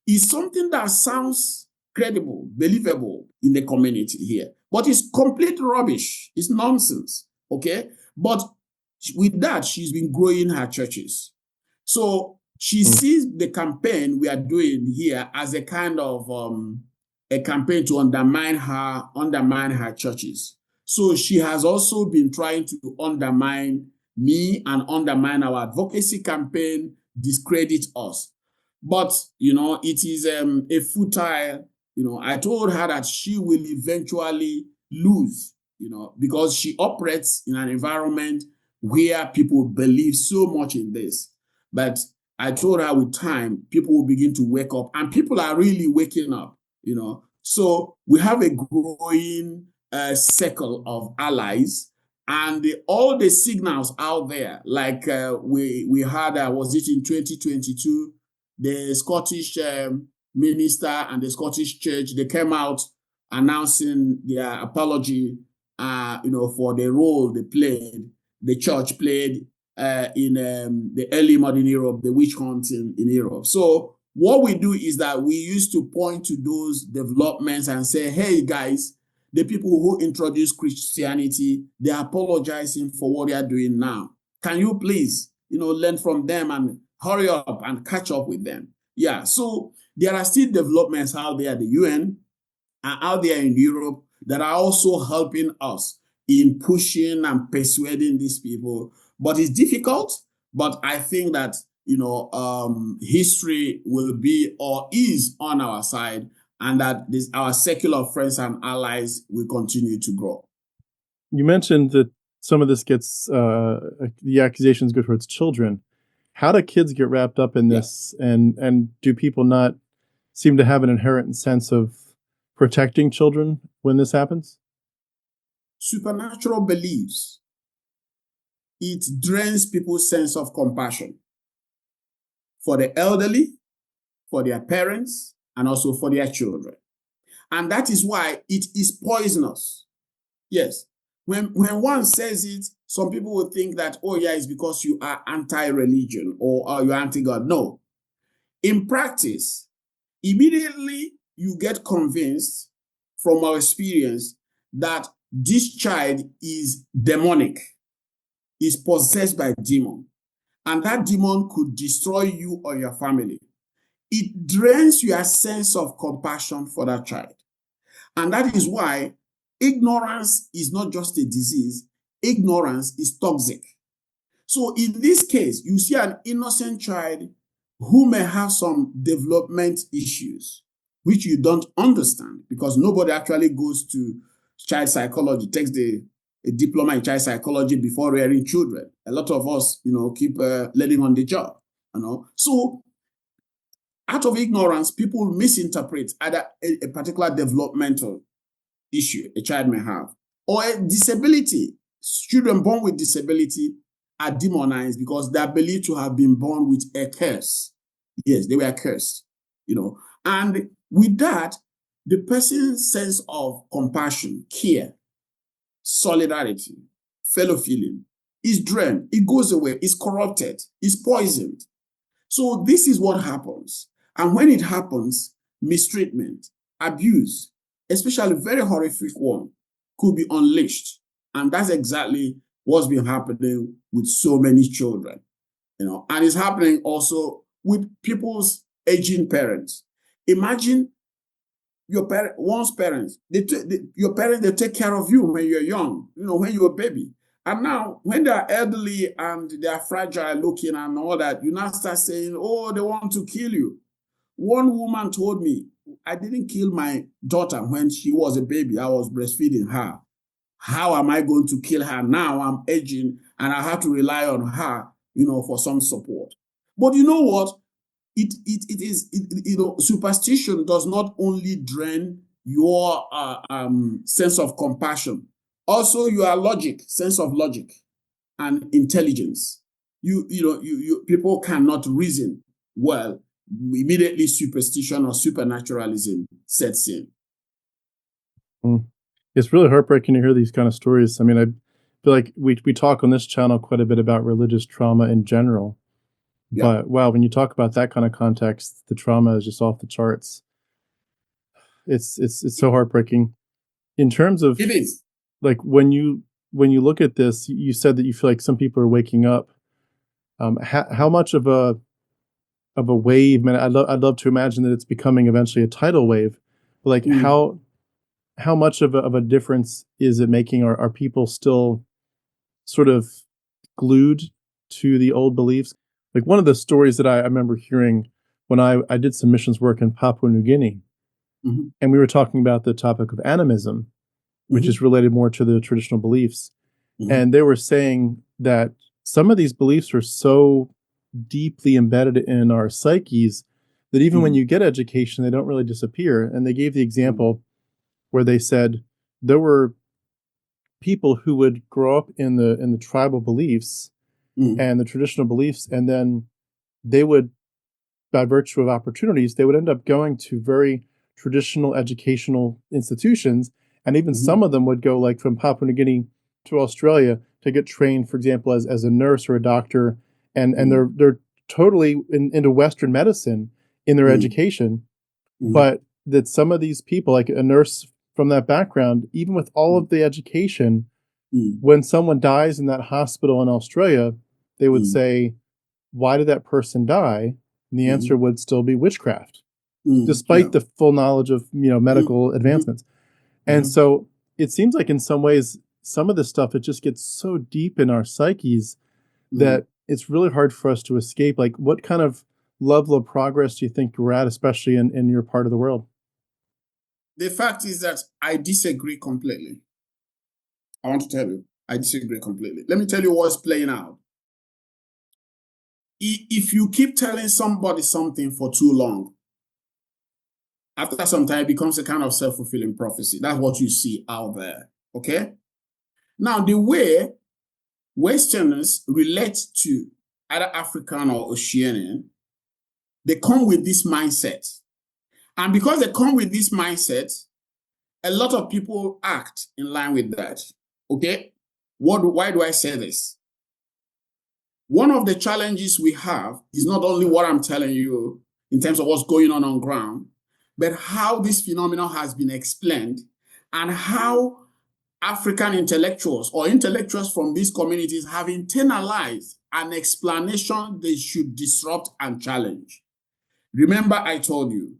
It's something that sounds credible, believable in the community here, but it's complete rubbish. It's nonsense, okay? But with that, she's been growing her churches. So she sees the campaign we are doing here as a kind of a campaign to undermine her churches. So she has also been trying to undermine me and undermine our advocacy campaign, discredit us. But, it is a futile, I told her that she will eventually lose, because she operates in an environment where people believe so much in this. But I told her with time, people will begin to wake up, and people are really waking up, So we have a growing circle of allies, and all the signals out there, like we had, was it in 2022, the Scottish minister and the Scottish church, they came out announcing their apology, for the role the church played in the early modern Europe, the witch hunting in Europe. So what we do is that we used to point to those developments and say, hey, guys, the people who introduced Christianity, they're apologizing for what they are doing now. Can you please, learn from them and hurry up and catch up with them? Yeah, so there are still developments out there, the UN, and out there in Europe, that are also helping us in pushing and persuading these people. But it's difficult, but I think that, history will be or is on our side, and that our secular friends and allies will continue to grow. You mentioned that some of this gets, the accusations go towards children. How do kids get wrapped up in this? Yeah. And do people not seem to have an inherent sense of protecting children when this happens? Supernatural beliefs, it drains people's sense of compassion for the elderly, for their parents, and also for their children. And that is why it is poisonous. Yes. When one says it, some people will think that, oh yeah, it's because you are anti-religion or you're anti-God. No. In practice, immediately you get convinced from our experience that this child is demonic, is possessed by a demon, and that demon could destroy you or your family. It drains your sense of compassion for that child. And that is why ignorance is not just a disease, ignorance is toxic. So in this case, you see an innocent child who may have some development issues, which you don't understand because nobody actually goes to child psychology, takes a diploma in child psychology before rearing children. A lot of us, keep learning on the job, So out of ignorance, people misinterpret either a particular developmental issue a child may have or a disability. Children born with disability are demonized because they are believed to have been born with a curse. Yes, they were cursed, And with that, the person's sense of compassion, care, solidarity, fellow feeling is drained. It goes away. It's corrupted. It's poisoned. So this is what happens. And when it happens, mistreatment, abuse, especially very horrific one, could be unleashed. And that's exactly what's been happening with so many children, and it's happening also with people's aging parents. Imagine one's parents, your parents, they take care of you when you're young, when you're a baby. And now, when they're elderly and they're fragile looking and all that, you now start saying, oh, they want to kill you. One woman told me, I didn't kill my daughter when she was a baby. I was breastfeeding her. How am I going to kill her now? I'm aging and I have to rely on her, for some support. But you know what? Superstition does not only drain your sense of compassion, also your sense of logic and intelligence. People cannot reason well. Immediately superstition or supernaturalism sets in. It's really heartbreaking to hear these kind of stories. I mean, I feel like we talk on this channel quite a bit about religious trauma in general, Yeah, but wow, when you talk about that kind of context, the trauma is just off the charts. It's so heartbreaking. In terms of it is. like when you look at this, you said that you feel like some people are waking up. How much of a wave? Man, I'd love to imagine that it's becoming eventually a tidal wave. But like Mm, how much of a difference is it making? Are people still sort of glued to the old beliefs? Like one of the stories that I remember hearing when I did some missions work in Papua New Guinea, mhm, and we were talking about the topic of animism, which is mhm, related more to the traditional beliefs. mhm, And they were saying that some of these beliefs are so deeply embedded in our psyches that even when mhm, you get education, they don't really disappear. And they gave the mhm, example where they said there were people who would grow up in the tribal beliefs mhm, and the traditional beliefs, and then they would, by virtue of opportunities, they would end up going to very traditional educational institutions, and even mhm, some of them would go like from Papua New Guinea to Australia to get trained, for example, as a nurse or a doctor, and mhm, they're totally into Western medicine in their mhm, education, mhm, but that some of these people, like a nurse from that background, even with all of the education, mhm, when someone dies in that hospital in Australia, they would mhm, say, "Why did that person die?" And the answer mhm, would still be witchcraft, yeah. despite the full knowledge of Mhm, medical mhm, advancements. And mhm, so it seems like in some ways, some of this stuff it just gets so deep in our psyches mhm. that it's really hard for us to escape. Like, what kind of level of progress do you think we're at, especially in your part of the world? The fact is that I disagree completely. I want to tell you, I disagree completely. Let me tell you what's playing out. If you keep telling somebody something for too long, after some time, it becomes a kind of self-fulfilling prophecy. That's what you see out there. Okay? Now, the way Westerners relate to either African or Oceanian, they come with this mindset. And because they come with this mindset, a lot of people act in line with that. Okay? Why do I say this? One of the challenges we have is not only what I'm telling you in terms of what's going on ground, but how this phenomenon has been explained and how African intellectuals or intellectuals from these communities have internalized an explanation they should disrupt and challenge. Remember, I told you,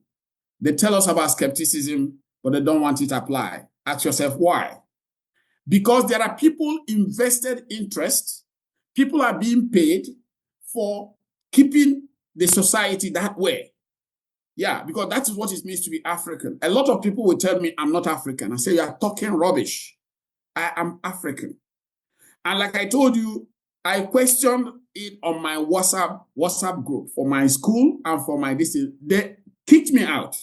they tell us about skepticism, but they don't want it applied. Ask yourself why. Because there are people invested interest, people are being paid for keeping the society that way. Yeah, because that is what it means to be African. A lot of people will tell me I'm not African. I say, you are talking rubbish. I am African. And like I told you, I questioned it on my WhatsApp group for my school and for my district. They kicked me out.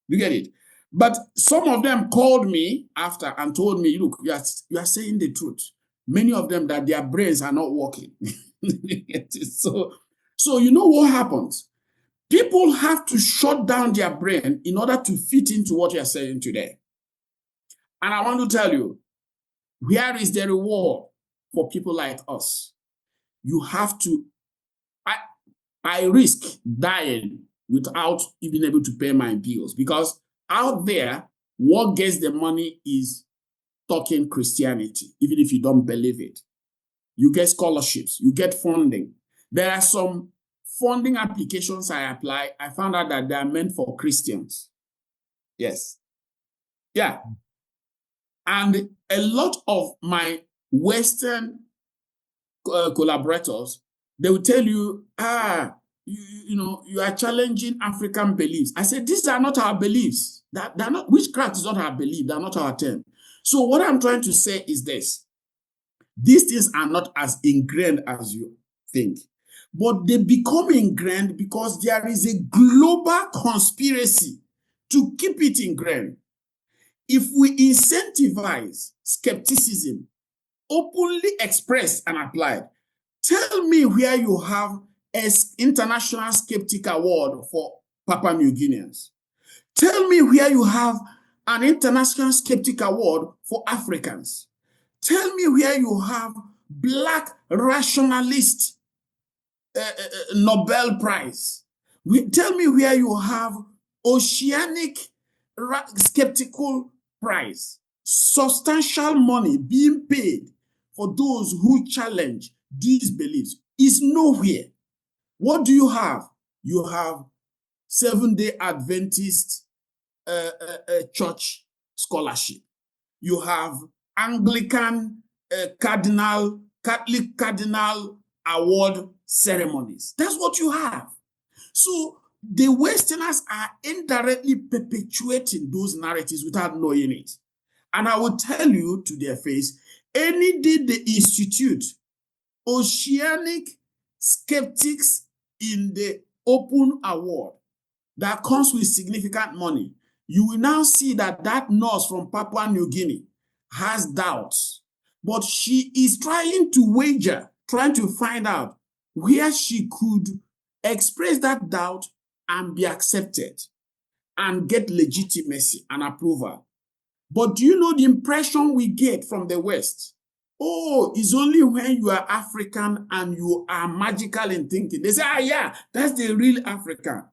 You get it? But some of them called me after and told me, look, you are saying the truth. Many of them that their brains are not working. so, so you know what happens? People have to shut down their brain in order to fit into what you're saying today. And I want to tell you, where is the reward for people like us? You have to, I, I risk dying without even able to pay my bills because out there, what gets the money is talking Christianity, even if you don't believe it. You get scholarships, you get funding. There are some funding applications I apply. I found out that they are meant for Christians. Yes. Yeah. And a lot of my Western collaborators, they will tell you, you are challenging African beliefs. I said, these are not our beliefs. They're not, witchcraft is not our belief. They're not our term. So what I'm trying to say is this. These things are not as ingrained as you think, but they become ingrained because there is a global conspiracy to keep it ingrained. If we incentivize skepticism, openly expressed and applied, tell me where you have an international skeptic award for Papua New Guineans. Tell me where you have an International Skeptic Award for Africans. Tell me where you have Black Rationalist Nobel Prize. Tell me where you have Oceanic Skeptical Prize. Substantial money being paid for those who challenge these beliefs is nowhere. What do you have? You have Seventh-day Adventist church scholarship. You have Anglican Catholic Cardinal Award ceremonies. That's what you have. So the Westerners are indirectly perpetuating those narratives without knowing it. And I will tell you to their face, any day they institute Oceanic Skeptics in the Open Award that comes with significant money, you will now see that that nurse from Papua New Guinea has doubts, but she is trying to wager, trying to find out where she could express that doubt and be accepted and get legitimacy and approval. But do you know the impression we get from the West? Oh, it's only when you are African and you are magical in thinking. They say, yeah, that's the real African.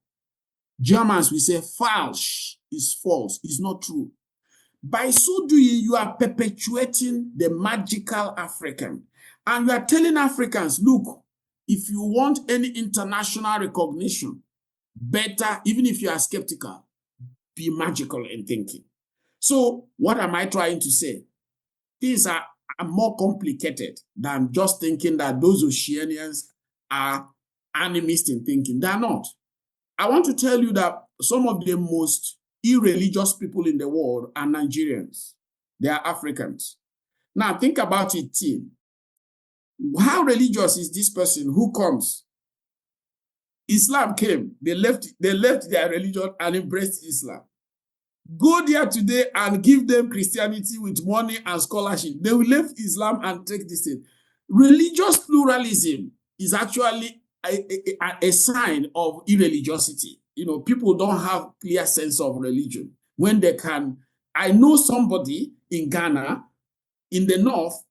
Germans, we say, falsch is false, it's not true. By so doing, you are perpetuating the magical African. And you are telling Africans, look, if you want any international recognition, better, even if you are skeptical, be magical in thinking. So what am I trying to say? Things are more complicated than just thinking that those Oceanians are animist in thinking. They're not. I want to tell you that some of the most irreligious people in the world are Nigerians. They are Africans. Now think about it, team. How religious is this person who comes? Islam came. They left their religion and embraced Islam. Go there today and give them Christianity with money and scholarship. They will leave Islam and take this thing. Religious pluralism is actually a sign of irreligiosity. You know, people don't have clear sense of religion. When they can, I know somebody in Ghana, in the north,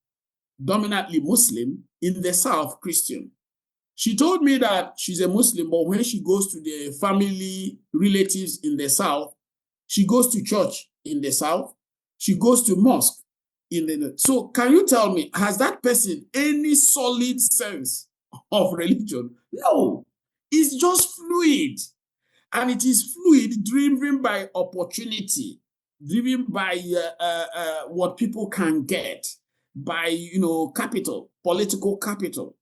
dominantly Muslim, in the south, Christian. She told me that she's a Muslim, but when she goes to the family relatives in the south, she goes to church in the south, she goes to mosque in the north. So can you tell me, has that person any solid sense of religion? No, it's just fluid. And it is fluid, driven by opportunity, driven by what people can get, by capital, political capital.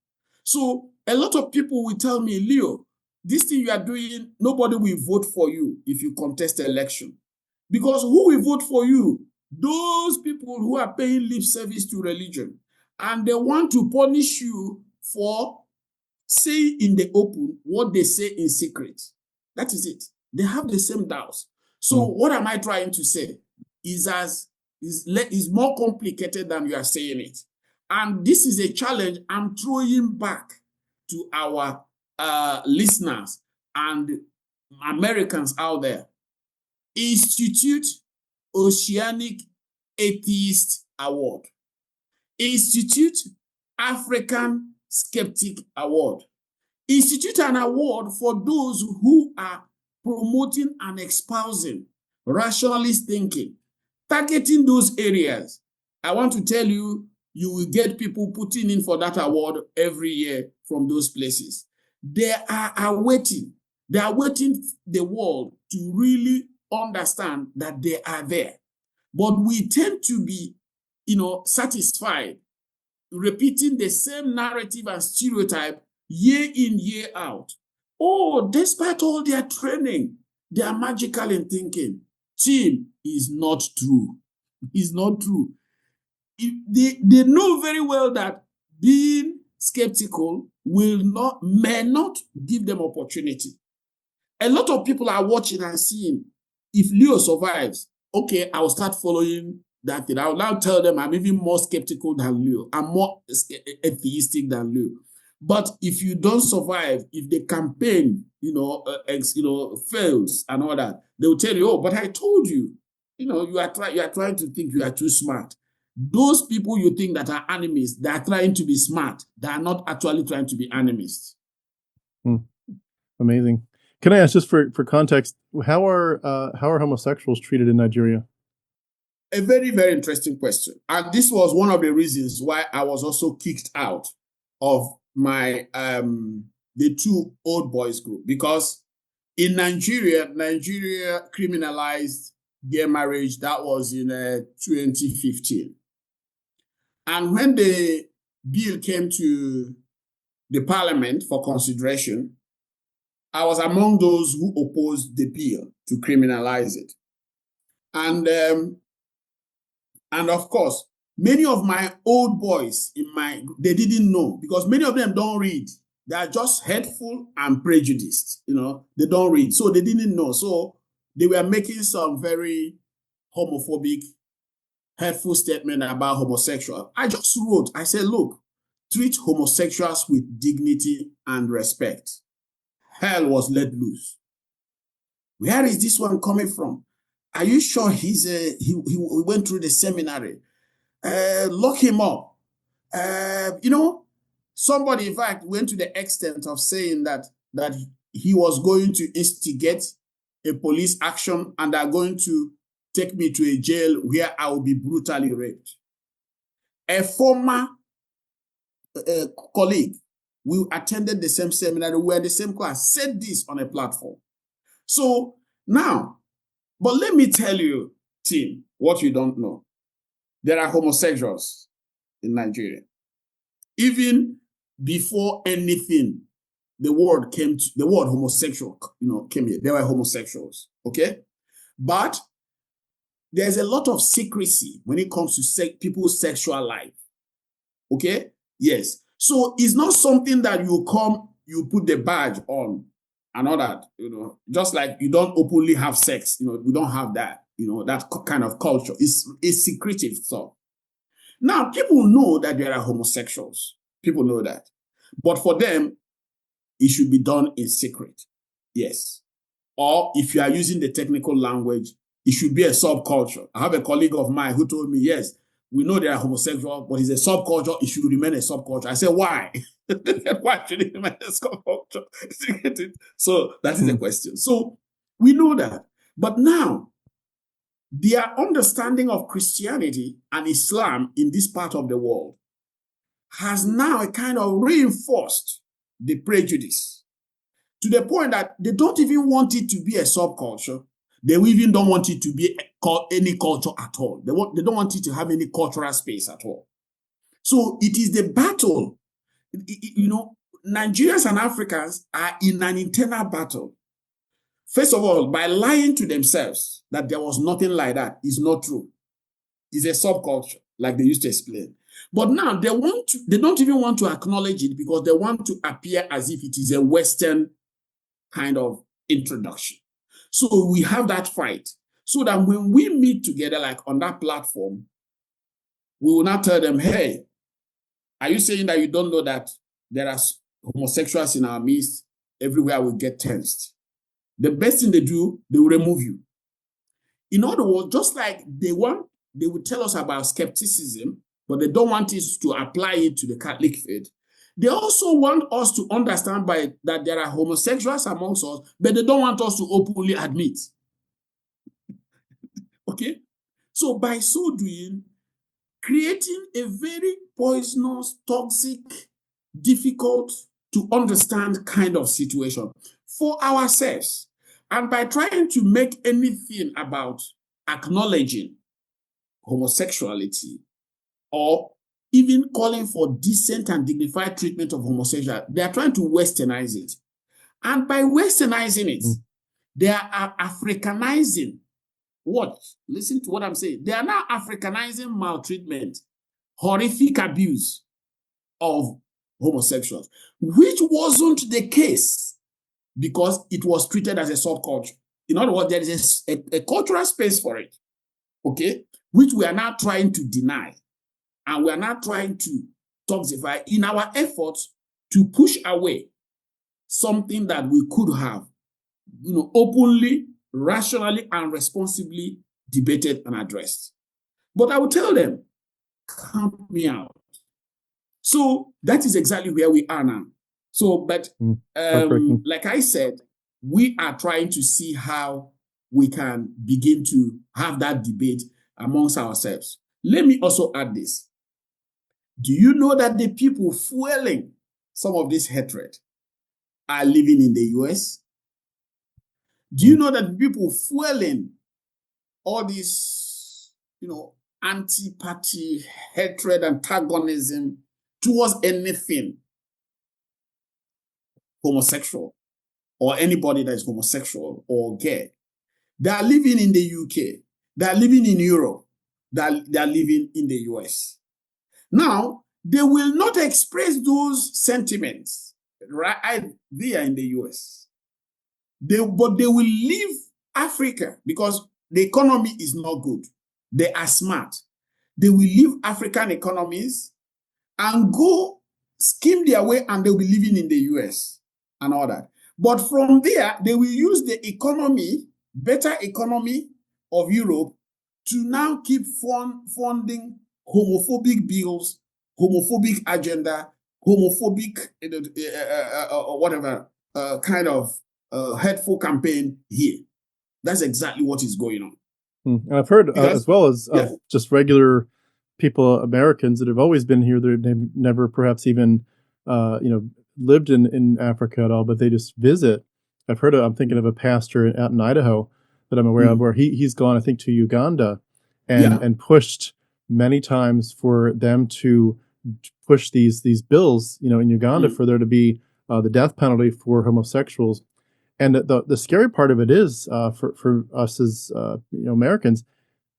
So a lot of people will tell me, Leo, this thing you are doing, nobody will vote for you if you contest the election. Because who will vote for you? Those people who are paying lip service to religion. And they want to punish you for saying in the open what they say in secret. That is it. They have the same doubts. So what am I trying to say? Is more complicated than you are saying it. And this is a challenge I'm throwing back to our listeners and Americans out there. Institute Oceanic Atheist Award. Institute African Skeptic Award. Institute an award for those who are promoting and espousing rationalist thinking, targeting those areas. I want to tell you, you will get people putting in for that award every year from those places. They are awaiting the world to really understand that they are there. But we tend to be, satisfied repeating the same narrative and stereotype year in, year out. Oh, despite all their training, they are magical in thinking. Team, is not true. It's not true. They know very well that being skeptical may not give them opportunity. A lot of people are watching and seeing, if Leo survives, okay, I'll start following that thing. I'll now tell them I'm even more skeptical than Leo. I'm more atheistic than Leo. But if you don't survive, if the campaign, fails and all that, they will tell you, oh, but I told you. you are trying to think you are too smart. Those people you think that are animists, they are trying to be smart. They are not actually trying to be animists. Amazing. Can I ask, just for context, how are homosexuals treated in Nigeria? A very, very interesting question. And this was one of the reasons why I was also kicked out of my the two old boys group, because in Nigeria criminalized gay marriage. That was in 2015. And when the bill came to the parliament for consideration, I was among those who opposed the bill to criminalize it. And of course, many of my old boys they didn't know, because many of them don't read. They are just hateful and prejudiced. They don't read. So they didn't know. So they were making some very homophobic, hurtful statement about homosexuals. I just wrote, I said, look, treat homosexuals with dignity and respect. Hell was let loose. Where is this one coming from? Are you sure he went through the seminary? Lock him up. Somebody, in fact, went to the extent of saying that he was going to instigate a police action and are going to take me to a jail where I will be brutally raped. A former colleague, we attended the same seminary, we were in the same class, said this on a platform. So now, but let me tell you, team, what you don't know. There are homosexuals in Nigeria. Even before anything, the word homosexual, came here. There were homosexuals, okay? But there's a lot of secrecy when it comes to people's sexual life, okay? Yes. So it's not something that you put the badge on and all that, just like you don't openly have sex, we don't have that, that kind of culture. It's secretive stuff. Now, people know that there are homosexuals. People know that. But for them, it should be done in secret. Yes. Or if you are using the technical language, it should be a subculture. I have a colleague of mine who told me, yes, we know they are homosexual, but it's a subculture. It should remain a subculture. I said, why? Why should it remain a subculture? So that is the question. So we know that. But now, their understanding of Christianity and Islam in this part of the world has now a kind of reinforced the prejudice to the point that they don't even want it to be a subculture. They even don't want it to be any culture at all. They don't want it to have any cultural space at all. So it is the battle. Nigerians and Africans are in an internal battle. First of all, by lying to themselves that there was nothing like that is not true. It's a subculture, like they used to explain. But now they don't even want to acknowledge it because they want to appear as if it is a Western kind of introduction. So we have that fight. So that when we meet together, like on that platform, we will not tell them, hey, are you saying that you don't know that there are homosexuals in our midst? Everywhere we get tensed. The best thing they do, they will remove you. In other words, just like they would tell us about skepticism, but they don't want us to apply it to the Catholic faith. They also want us to understand that there are homosexuals amongst us, but they don't want us to openly admit. Okay? So by so doing, creating a very poisonous, toxic, difficult to understand kind of situation for ourselves. And by trying to make anything about acknowledging homosexuality or even calling for decent and dignified treatment of homosexuality, they are trying to westernize it. And by westernizing it, they are Africanizing what? Listen to what I'm saying. They are now Africanizing maltreatment, horrific abuse of homosexuals, which wasn't the case because it was treated as a subculture. In other words, there is a cultural space for it, okay, which we are now trying to deny. And we are now trying to toxify in our efforts to push away something that we could have, openly, rationally, and responsibly debated and addressed. But I will tell them, count me out. So that is exactly where we are now. So, but like I said, we are trying to see how we can begin to have that debate amongst ourselves. Let me also add this. Do you know that the people fueling some of this hatred are living in the US? Do you know that the people fueling all this, anti-party hatred, antagonism towards anything homosexual or anybody that is homosexual or gay? They are living in the UK. They are living in Europe. They are living in the US. Now, they will not express those sentiments right there in the US. But they will leave Africa because the economy is not good. They are smart. They will leave African economies and go scheme their way, and they'll be living in the US and all that. But from there, they will use the better economy of Europe to now keep funding homophobic bills, homophobic agenda, homophobic whatever kind of hateful campaign here. That's exactly what is going on. And I've heard as well as just regular people, Americans that have always been here. They've never perhaps even, lived in Africa at all, but they just visit. I'm thinking of a pastor out in Idaho that I'm aware of where he's gone, I think, to Uganda and pushed many times for them to push these bills, in Uganda for there to be the death penalty for homosexuals. And the scary part of it is for us as Americans,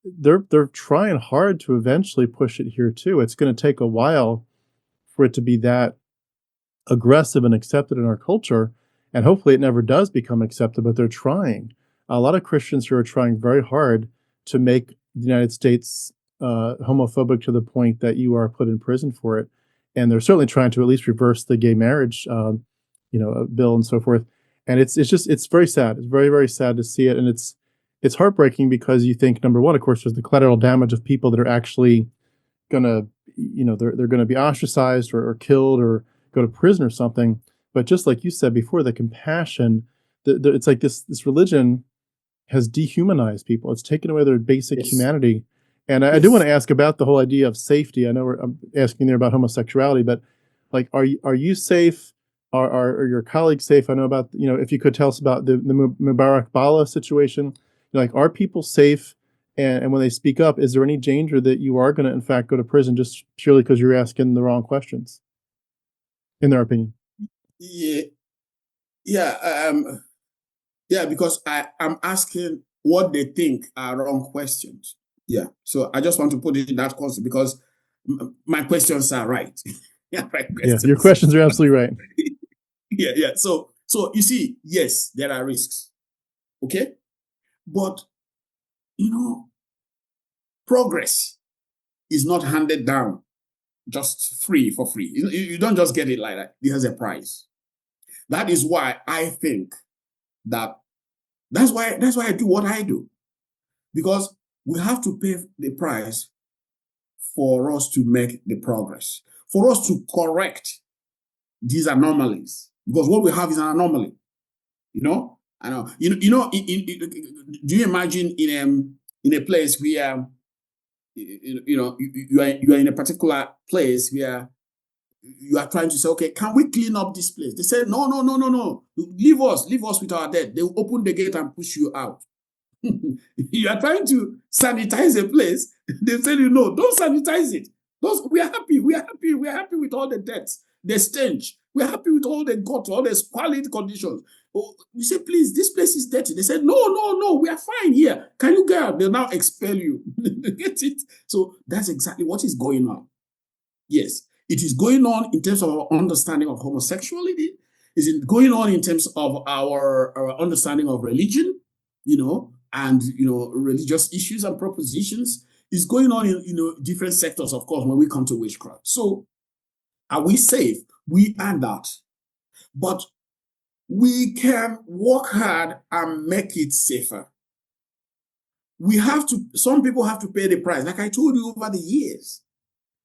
they're trying hard to eventually push it here too. It's going to take a while for it to be that aggressive and accepted in our culture, and hopefully it never does become accepted. But they're trying. A lot of Christians who are trying very hard to make the United States homophobic to the point that you are put in prison for it, and they're certainly trying to at least reverse the gay marriage, bill and so forth. And it's very sad. It's very, very sad to see it. And it's heartbreaking because you think, number one, of course, there's the collateral damage of people that are actually gonna, they're gonna be ostracized or killed or go to prison or something. But just like you said before, the compassion, it's like this religion has dehumanized people. It's taken away their basic humanity. And I do want to ask about the whole idea of safety. I know I'm asking there about homosexuality, but like, are you safe? Are your colleagues safe? I know about, if you could tell us about the Mubarak Bala situation, like, are people safe? And when they speak up, is there any danger that you are going to, in fact, go to prison just purely because you're asking the wrong questions, in their opinion? Because I'm asking what they think are wrong questions. Yeah. So I just want to put it in that context because my questions are right. Right. Yeah, your questions are absolutely right. Yeah. So you see, yes, there are risks. Okay. But, progress is not handed down just for free. You don't just get it like that. There's a price. That is why I think that's why I do what I do. Because we have to pay the price for us to make the progress, for us to correct these anomalies. Because what we have is an anomaly. I know. Do you imagine in a place where you are in a particular place where you are trying to say, okay, can we clean up this place? They say, no. Leave us with our dead. They will open the gate and push you out. You are trying to sanitize a place. They say, no, don't sanitize it. We are happy with all the deaths, the stench. We're happy with all the gutter, all the squalid conditions. We say, please, this place is dirty. They said, no, we are fine here. Can you get out? They'll now expel you. Get it? So that's exactly what is going on. Yes, it is going on in terms of our understanding of homosexuality. Is it going on in terms of our understanding of religion, and religious issues and propositions? Is going on in different sectors, of course, when we come to witchcraft. So are we safe? We are not. But we can work hard and make it safer. some people have to pay the price. Like I told you, over the years,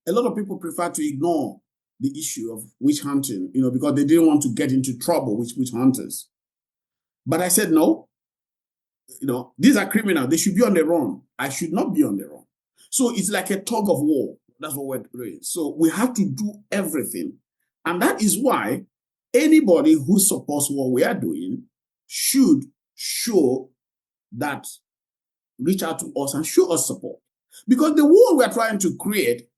a lot of people prefer to ignore the issue of witch hunting, because they didn't want to get into trouble with witch hunters. But I said, no, these are criminals. They should be on the run. I should not be on the run. So it's like a tug of war. That's what we're doing. So we have to do everything. And that is why anybody who supports what we are doing should reach out to us and show us support. Because the world we are trying to create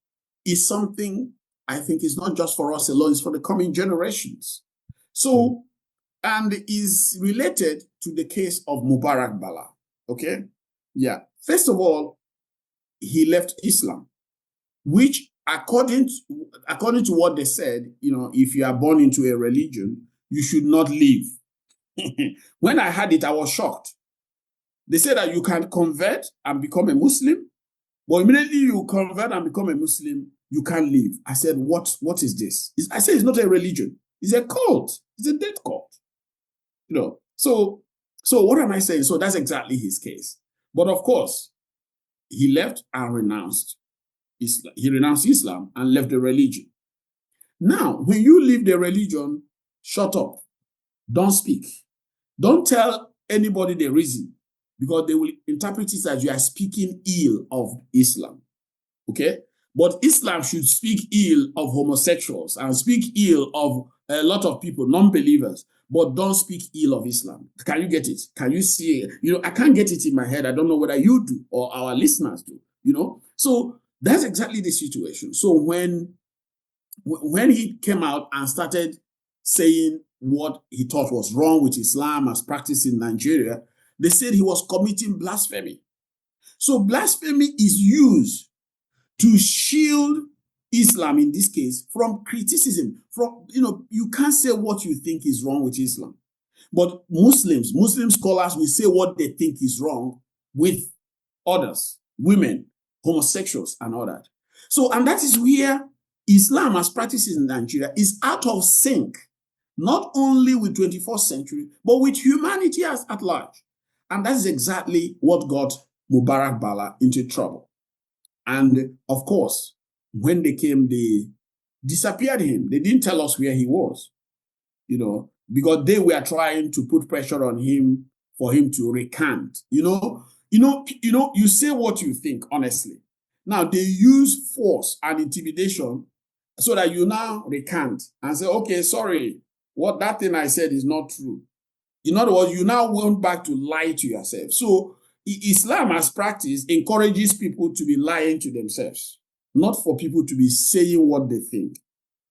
is something I think is not just for us alone, it's for the coming generations. So, and is related to the case of Mubarak Bala. Okay? Yeah. First of all, he left Islam, which according to what they said, if you are born into a religion, you should not leave. When I heard it, I was shocked. They said that you can convert and become a Muslim, but immediately you convert and become a Muslim, you can't leave. I said, what is this? I said, it's not a religion. It's a cult. It's a death cult. So what am I saying? So that's exactly his case. But of course, he left and renounced Islam. He renounced Islam and left the religion. Now, when you leave the religion, shut up. Don't speak. Don't tell anybody the reason, because they will interpret it as you are speaking ill of Islam. Okay? But Islam should speak ill of homosexuals and speak ill of a lot of people, non-believers, but don't speak ill of Islam. Can you get it? Can you see it? I can't get it in my head. I don't know whether you do or our listeners do, So that's exactly the situation. So when he came out and started saying what he thought was wrong with Islam as practiced in Nigeria, they said he was committing blasphemy. So blasphemy is used to shield Islam, in this case, from criticism. You can't say what you think is wrong with Islam. But Muslim scholars will say what they think is wrong with others, women, homosexuals, and all that. So, and that is where Islam as practiced in Nigeria is out of sync, not only with 21st century, but with humanity at large. And that is exactly what got Mubarak Bala into trouble. And of course, when they came, they disappeared him. They didn't tell us where he was, because they were trying to put pressure on him for him to recant. You say what you think, honestly. Now, they use force and intimidation so that you now recant and say, okay, sorry, that thing I said is not true. In other words, you now went back to lie to yourself. So Islam as practice encourages people to be lying to themselves, not for people to be saying what they think.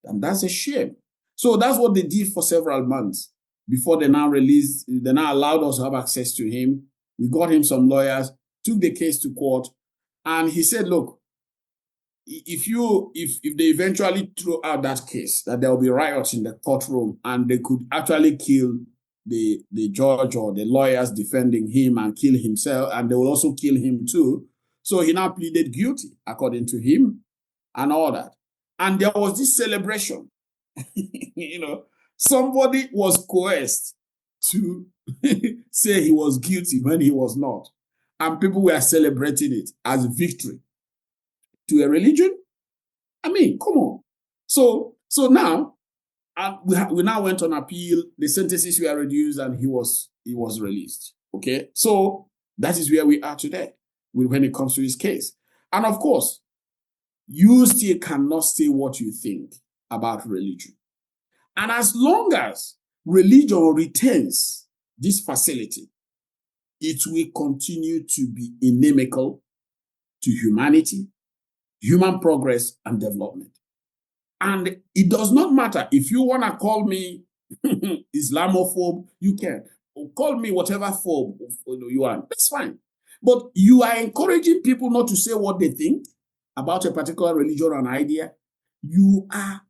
And that's a shame. So that's what they did for several months before they now allowed us to have access to him. We got him some lawyers, took the case to court, and he said, look, if they eventually throw out that case, that there will be riots in the courtroom and they could actually kill the judge or the lawyers defending him and kill himself, and they will also kill him too. So he now pleaded guilty, according to him, and all that. And there was this celebration. Somebody was coerced to say he was guilty when he was not. And people were celebrating it as victory to a religion. I mean, come on. So now, we now went on appeal. The sentences were reduced, and he was released. Okay, so that is where we are today when it comes to his case. And of course, you still cannot say what you think about religion. And as long as religion retains this facility, it will continue to be inimical to humanity, human progress, and development. And it does not matter if you want to call me Islamophobe, you can. Or call me whatever phobe you want. That's fine. But you are encouraging people not to say what they think about a particular religion or an idea. You are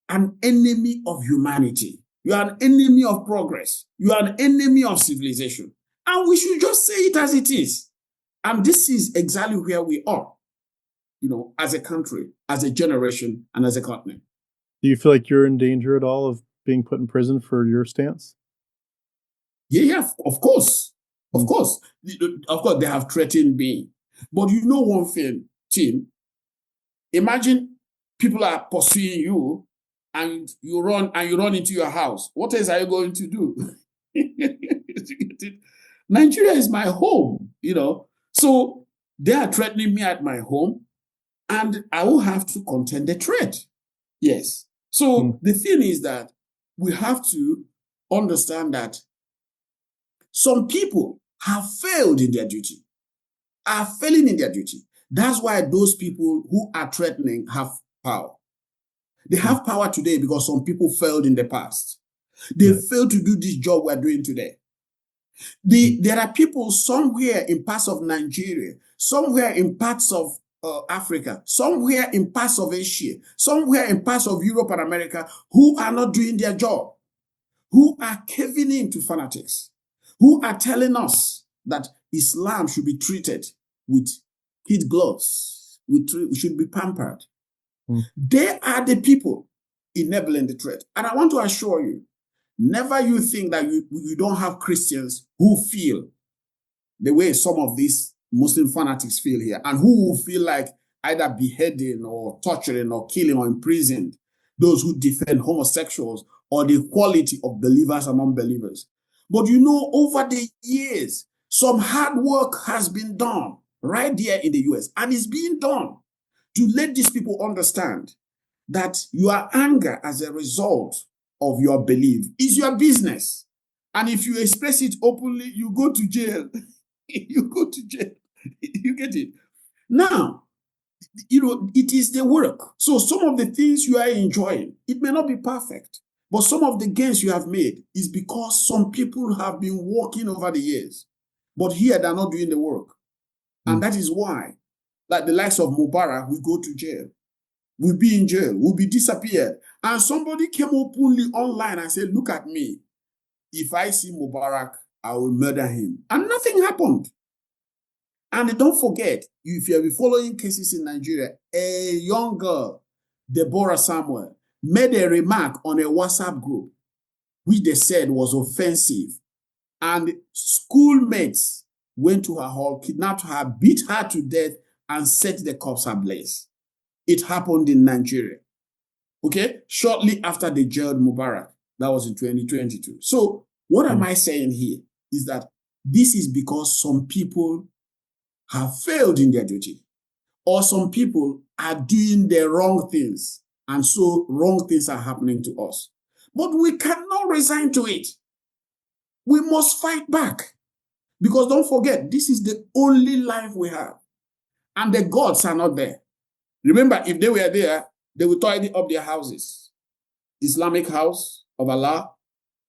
an enemy of humanity. You are an enemy of progress. You are an enemy of civilization. And we should just say it as it is. And this is exactly where we are, as a country, as a generation, and as a continent. Do you feel like you're in danger at all of being put in prison for your stance? Yeah, of course. Of course, they have threatened me. But you know one thing, Tim, imagine people are pursuing you and you run into your house. What else are you going to do? Nigeria is my home, So they are threatening me at my home, and I will have to contend the threat. Yes. So the thing is that we have to understand that some people have failed in their duty, are failing in their duty. That's why those people who are threatening have power. They have power today because some people failed in the past. They failed to do this job we're doing today. There are people somewhere in parts of Nigeria, somewhere in parts of Africa, somewhere in parts of Asia, somewhere in parts of Europe and America who are not doing their job, who are caving in to fanatics, who are telling us that Islam should be treated with kid gloves, we should be pampered. They are the people enabling the threat. And I want to assure you, never you think that you don't have Christians who feel the way some of these Muslim fanatics feel here, and who will feel like either beheading or torturing or killing or imprisoned those who defend homosexuals or the equality of believers and unbelievers. But over the years, some hard work has been done right there in the US, and it's being done to let these people understand that your anger as a result of your belief is your business. And if you express it openly, you go to jail. You go to jail. You get it? Now, it is the work. So some of the things you are enjoying, it may not be perfect, but some of the gains you have made is because some people have been working over the years. But here, they're not doing the work. And that is why, like the likes of Mubarak, we go to jail. We'll be in jail. We'll be disappeared. And somebody came openly online and said, look at me. If I see Mubarak, I will murder him. And nothing happened. And don't forget, if you have been following cases in Nigeria, a young girl, Deborah Samuel, made a remark on a WhatsApp group, which they said was offensive. And schoolmates went to her hall, kidnapped her, beat her to death, and set the cops ablaze. It happened in Nigeria. Okay? Shortly after they jailed Mubarak. That was in 2022. So what am I saying here is that this is because some people have failed in their duty, or some people are doing the wrong things, and so wrong things are happening to us. But we cannot resign to it. We must fight back, because don't forget, this is the only life we have, and the gods are not there. Remember, if they were there, they would tidy up their houses. Islamic house of Allah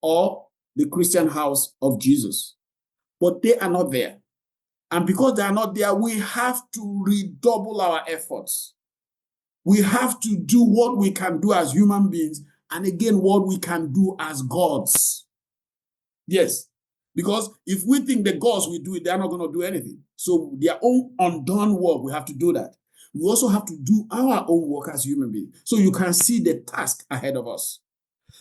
or the Christian house of Jesus. But they are not there. And because they are not there, we have to redouble our efforts. We have to do what we can do as human beings, and again, what we can do as gods. Yes. Because if we think the gods will do it, they're not going to do anything. So their own undone work, we have to do that. We also have to do our own work as human beings, so you can see the task ahead of us.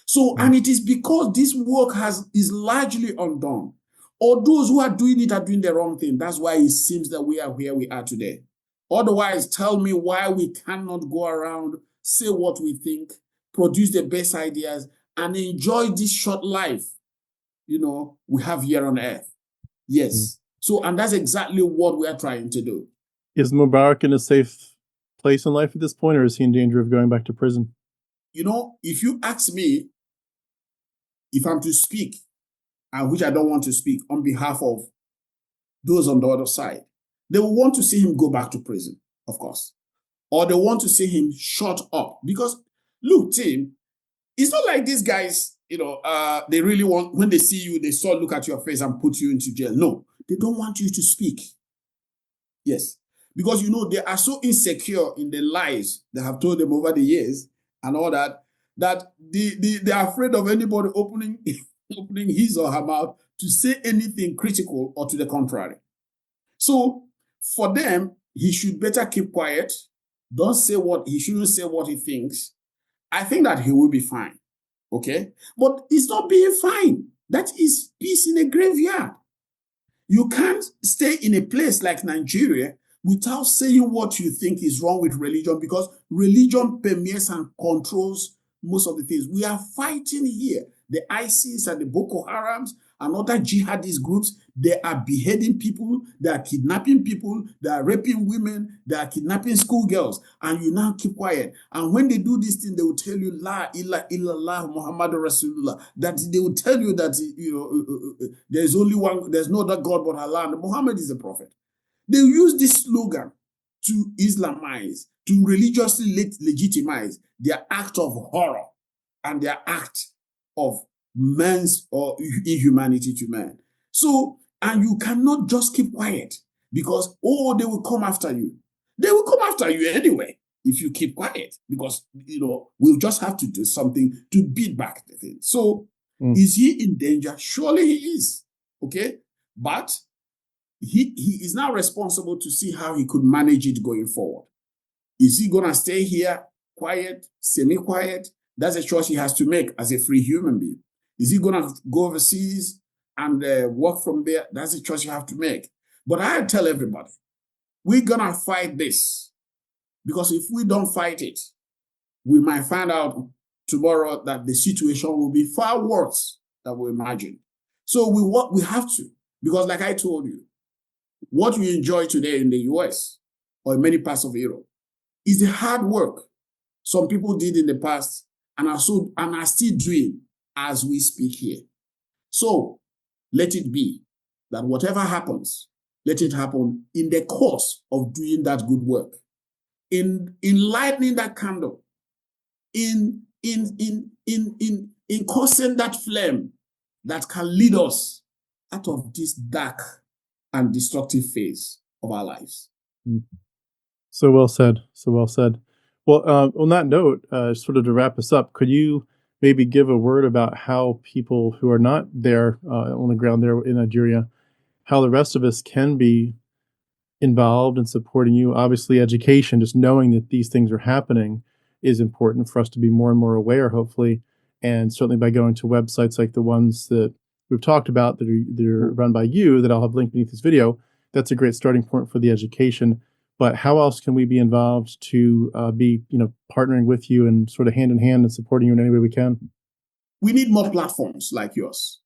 So, and it is because this work is largely undone, or those who are doing it are doing the wrong thing. That's why it seems that we are where we are today. Otherwise, tell me why we cannot go around, say what we think, produce the best ideas, and enjoy this short life, we have here on earth. Yes. So, and that's exactly what we are trying to do. Is Mubarak in a safe place in life at this point, or is he in danger of going back to prison? If you ask me, if I'm to speak, and which I don't want to speak on behalf of those on the other side, they will want to see him go back to prison, of course. Or they want to see him shut up. Because, look, Tim, it's not like these guys, they really want, when they see you, they sort of look at your face and put you into jail. No, they don't want you to speak. Yes. Because, they are so insecure in the lies they have told them over the years and all that they are afraid of anybody opening his or her mouth to say anything critical or to the contrary. So for them, he should better keep quiet. He shouldn't say what he thinks. I think that he will be fine. Okay? But it's not being fine. That is peace in a graveyard. You can't stay in a place like Nigeria without saying what you think is wrong with religion, because religion permeates and controls most of the things. We are fighting here. The ISIS and the Boko Harams and other jihadist groups, they are beheading people, they are kidnapping people, they are raping women, they are kidnapping schoolgirls, and you now keep quiet. And when they do this thing, they will tell you, La ilaha illallah Muhammadur Rasulullah, that they will tell you that there's only one, there's no other God but Allah, and Muhammad is a prophet. They use this slogan to Islamize, to religiously legitimize their act of horror and their act of man's or inhumanity to man. So, and you cannot just keep quiet because, they will come after you. They will come after you anyway if you keep quiet, because, we'll just have to do something to beat back the thing. So, is he in danger? Surely he is. Okay? But he is now responsible to see how he could manage it going forward. Is he going to stay here quiet, semi-quiet? That's a choice he has to make as a free human being. Is he going to go overseas and work from there? That's a choice you have to make. But I tell everybody, we're going to fight this, because if we don't fight it, we might find out tomorrow that the situation will be far worse than we imagine. So we have to, because like I told you, what we enjoy today in the US or in many parts of Europe is the hard work some people did in the past and are still doing as we speak here. So let it be that whatever happens, let it happen in the course of doing that good work, in lighting that candle, in causing that flame that can lead us out of this dark and destructive phase of our lives. So well said. So well said. Well, on that note, sort of to wrap us up, could you maybe give a word about how people who are not there on the ground there in Nigeria, how the rest of us can be involved in supporting you? Obviously, education, just knowing that these things are happening, is important for us to be more and more aware, hopefully, and certainly by going to websites like the ones that we've talked about that are run by you, that I'll have linked beneath this video. That's a great starting point for the education. But how else can we be involved to be, partnering with you and sort of hand in hand and supporting you in any way we can? We need more platforms like yours.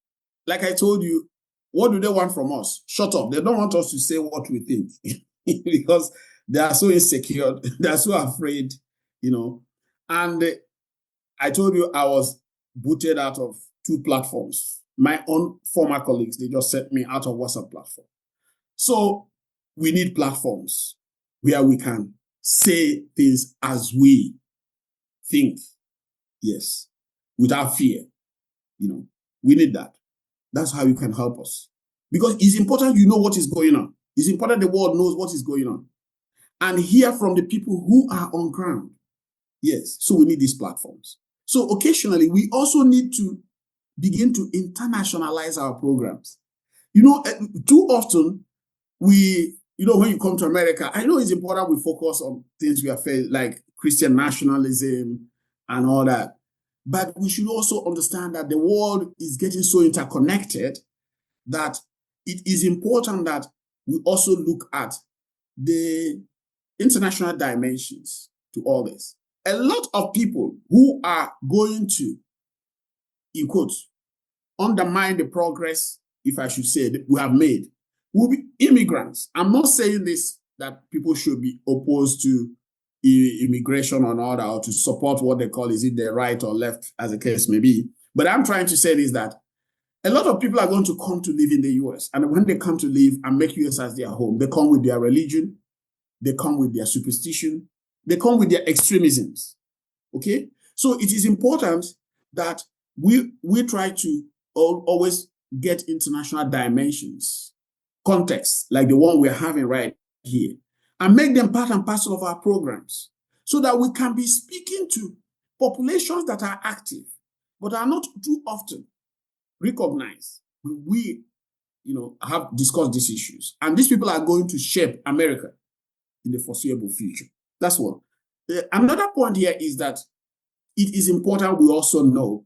Like I told you, what do they want from us? Shut up. They don't want us to say what we think because they are so insecure. They are so afraid, And I told you I was booted out of 2 platforms. My own former colleagues, they just sent me out of WhatsApp platform. So we need platforms where we can say things as we think. Yes. Without fear. We need that. That's how you can help us. Because it's important you know what is going on. It's important the world knows what is going on. And hear from the people who are on ground. Yes. So we need these platforms. So occasionally, we also need to begin to internationalize our programs. Too often, when you come to America, I know it's important we focus on things we are facing, like Christian nationalism and all that. But we should also understand that the world is getting so interconnected that it is important that we also look at the international dimensions to all this. A lot of people who are going to, in quotes, undermine the progress, if I should say, that we have made, will be immigrants. I'm not saying this that people should be opposed to immigration or not, or to support what they call, is it the right or left, as the case may be. But I'm trying to say is that a lot of people are going to come to live in the US. And when they come to live and make US as their home, they come with their religion, they come with their superstition, they come with their extremisms. Okay? So it is important that we try to always get international dimensions, contexts like the one we're having right here, and make them part and parcel of our programs so that we can be speaking to populations that are active, but are not too often recognized when we, have discussed these issues. And these people are going to shape America in the foreseeable future. That's one. Another point here is that it is important we also know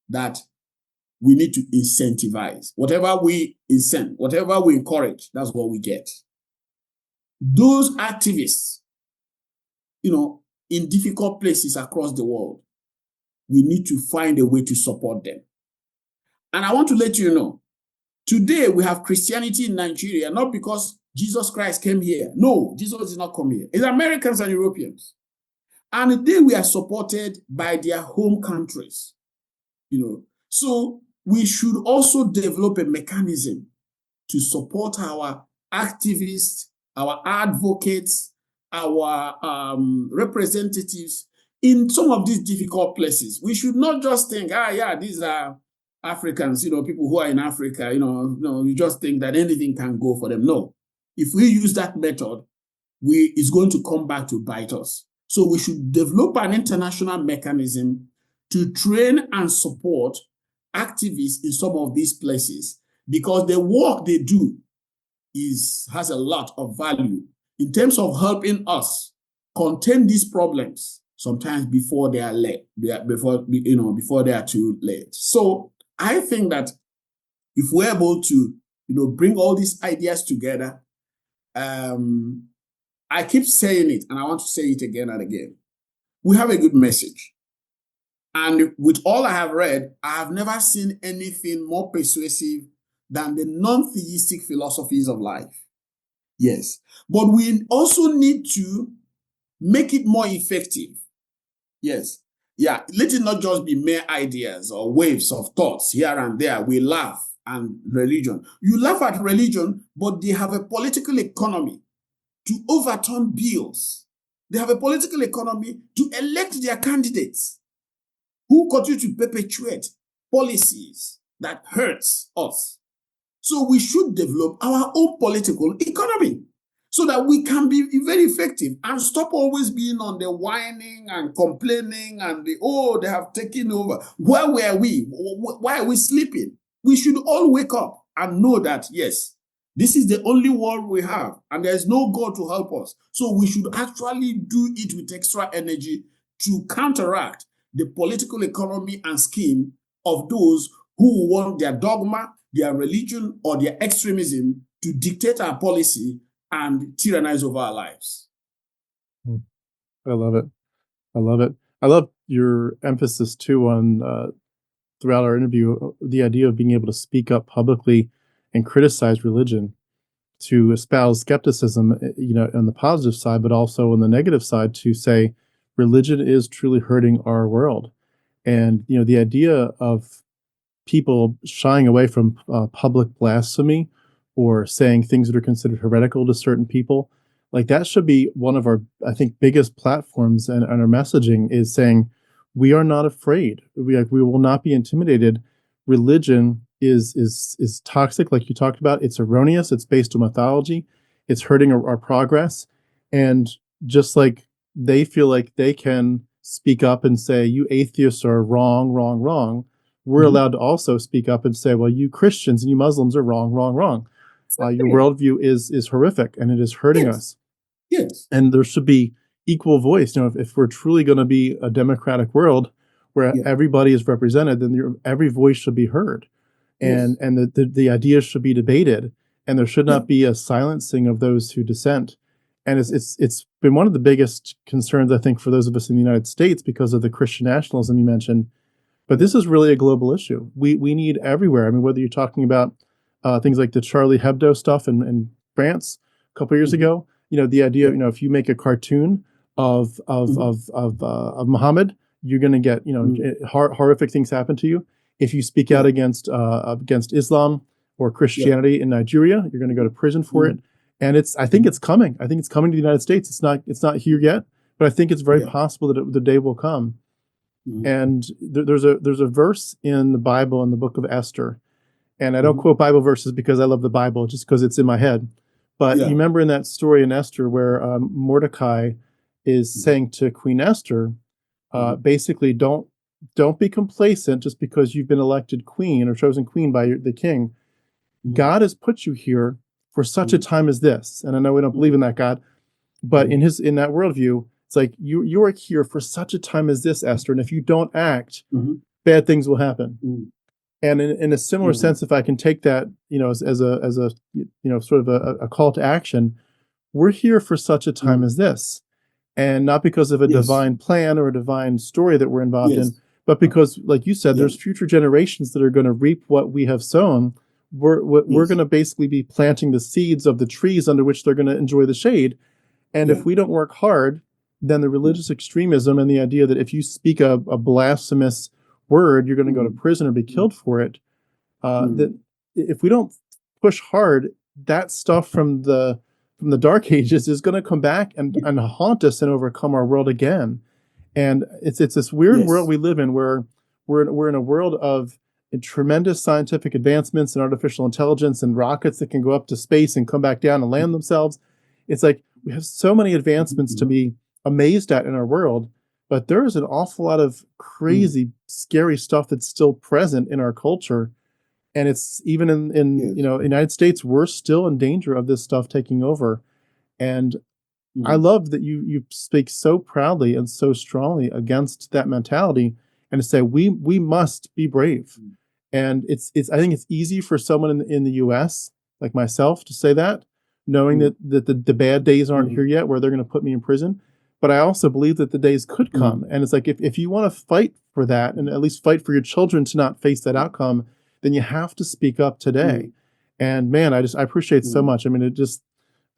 that we need to incentivize. Whatever we encourage, that's what we get. Those activists, in difficult places across the world, we need to find a way to support them. And I want to let you know, today we have Christianity in Nigeria, not because Jesus Christ came here. No, Jesus did not come here. It's Americans and Europeans. And today we are supported by their home countries. So we should also develop a mechanism to support our activists, our advocates, our representatives in some of these difficult places. We should not just think, these are Africans, people who are in Africa, you just think that anything can go for them. No. If we use that method, it's going to come back to bite us. So we should develop an international mechanism to train and support activists in some of these places, because the work they do has a lot of value in terms of helping us contain these problems sometimes before they are late, before they are too late. So I think that if we're able to, bring all these ideas together, I keep saying it and I want to say it again and again. We have a good message. And with all I have read, I have never seen anything more persuasive than the non-theistic philosophies of life. Yes. But we also need to make it more effective. Yes. Yeah. Let it not just be mere ideas or waves of thoughts here and there. We laugh and religion. You laugh at religion, but they have a political economy to overturn bills. They have a political economy to elect their candidates who continue to perpetuate policies that hurts us. So we should develop our own political economy so that we can be very effective and stop always being on the whining and complaining and they have taken over. Where were we? Why are we sleeping? We should all wake up and know that, yes, this is the only world we have and there's no God to help us. So we should actually do it with extra energy to counteract the political economy and scheme of those who want their dogma, their religion, or their extremism to dictate our policy and tyrannize over our lives. I love it. I love it. I love your emphasis too on throughout our interview, the idea of being able to speak up publicly and criticize religion, to espouse skepticism, on the positive side, but also on the negative side to say religion is truly hurting our world. And, the idea of people shying away from public blasphemy or saying things that are considered heretical to certain people, like that should be one of our, I think, biggest platforms and our messaging is saying, we are not afraid. We will not be intimidated. Religion is toxic, like you talked about. It's erroneous. It's based on mythology. It's hurting our progress. And just like they feel like they can speak up and say, you atheists are wrong, wrong, wrong, we're allowed to also speak up and say, well, you Christians and you Muslims are wrong, wrong, wrong. Your worldview is horrific and it is hurting us. Yes. And there should be equal voice. If we're truly going to be a democratic world where everybody is represented, then every voice should be heard. And the ideas should be debated, and there should not be a silencing of those who dissent. And it's been one of the biggest concerns, I think, for those of us in the United States because of the Christian nationalism you mentioned. But this is really a global issue. We need everywhere. I mean, whether you're talking about things like the Charlie Hebdo stuff in France a couple of years ago, the idea, if you make a cartoon of Muhammad, you're going to get, horrific things happen to you. If you speak out against Islam or Christianity in Nigeria, you're going to go to prison for it. And I think it's coming. I think it's coming to the United States. It's not here yet, but I think it's very possible that the day will come. And there's a verse in the Bible in the book of Esther, and I don't quote Bible verses because I love the Bible, just because it's in my head. But you remember in that story in Esther where Mordecai is saying to Queen Esther, basically, don't be complacent just because you've been elected queen or chosen queen by the king. God has put you here for such a time as this. And I know we don't believe in that God, but in that worldview, it's like you are here for such a time as this, Esther. And if you don't act, bad things will happen. And in a similar sense, if I can take that, as a sort of a call to action, we're here for such a time as this, and not because of a Yes. divine plan or a divine story that we're involved Yes. in, but because, like you said, Yeah. there's future generations that are going to reap what we have sown. We're Yes. going to basically be planting the seeds of the trees under which they're going to enjoy the shade. And Yeah. if we don't work hard, then the religious extremism and the idea that if you speak a blasphemous word, you're going to go to prison or be killed for it. That if we don't push hard, that stuff from the dark ages is going to come back and haunt us and overcome our world again. And it's this weird world we live in, where we're in a world of tremendous scientific advancements and artificial intelligence and rockets that can go up to space and come back down and land themselves. It's like we have so many advancements to be amazed at in our world, but there is an awful lot of crazy, scary stuff that's still present in our culture. And it's even in United States, we're still in danger of this stuff taking over. And I love that you speak so proudly and so strongly against that mentality, and to say we must be brave. And it's I think it's easy for someone in the US like myself to say that, knowing that the bad days aren't here yet where they're going to put me in prison. But I also believe that the days could come. And it's like if you want to fight for that, and at least fight for your children to not face that outcome, then you have to speak up today. And man, I appreciate so much. I mean, it just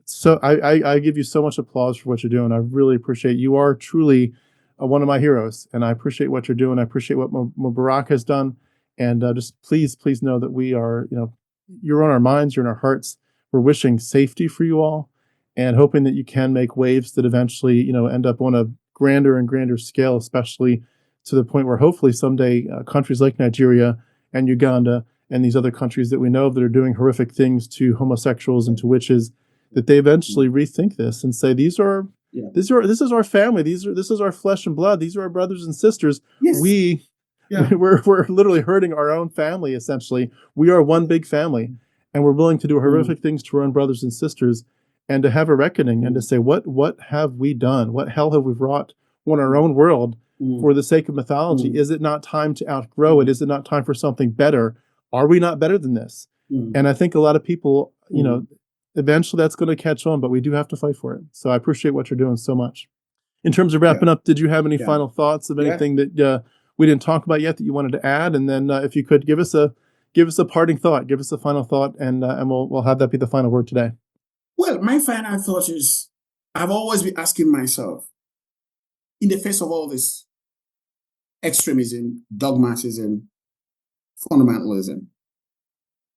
so I give you so much applause for what you're doing. I really appreciate. You are truly one of my heroes, and I appreciate what you're doing. I appreciate what Mubarak has done, and just please know that we are, you're on our minds, you're in our hearts. We're wishing safety for you all, and hoping that you can make waves that eventually, end up on a grander and grander scale, especially to the point where hopefully someday countries like Nigeria and Uganda and these other countries that we know that are doing horrific things to homosexuals and to witches, that they eventually rethink this and say, this is our family. This is our flesh and blood. These are our brothers and sisters. Yes. We're literally hurting our own family, essentially. We are one big family, and we're willing to do horrific things to our own brothers and sisters, and to have a reckoning and to say, what have we done? What hell have we wrought on our own world for the sake of mythology? Is it not time to outgrow it? Is it not time for something better? Are we not better than this? And I think a lot of people, eventually that's going to catch on, but we do have to fight for it. So I appreciate what you're doing so much. In terms of wrapping up, did you have any final thoughts of anything that we didn't talk about yet that you wanted to add? And then if you could give us a parting thought, give us a final thought, and we'll have that be the final word today. Well, my final thought is, I've always been asking myself, in the face of all this extremism, dogmatism, fundamentalism,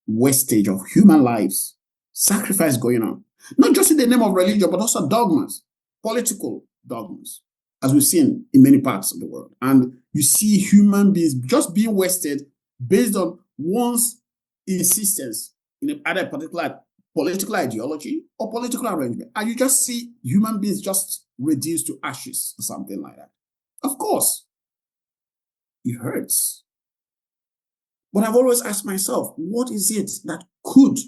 wastage of human lives, sacrifice going on, not just in the name of religion, but also dogmas, political dogmas, as we've seen in many parts of the world. And you see human beings just being wasted based on one's insistence in either a particular political ideology or political arrangement. And you just see human beings just reduced to ashes or something like that. Of course, it hurts. But I've always asked myself, what is it that could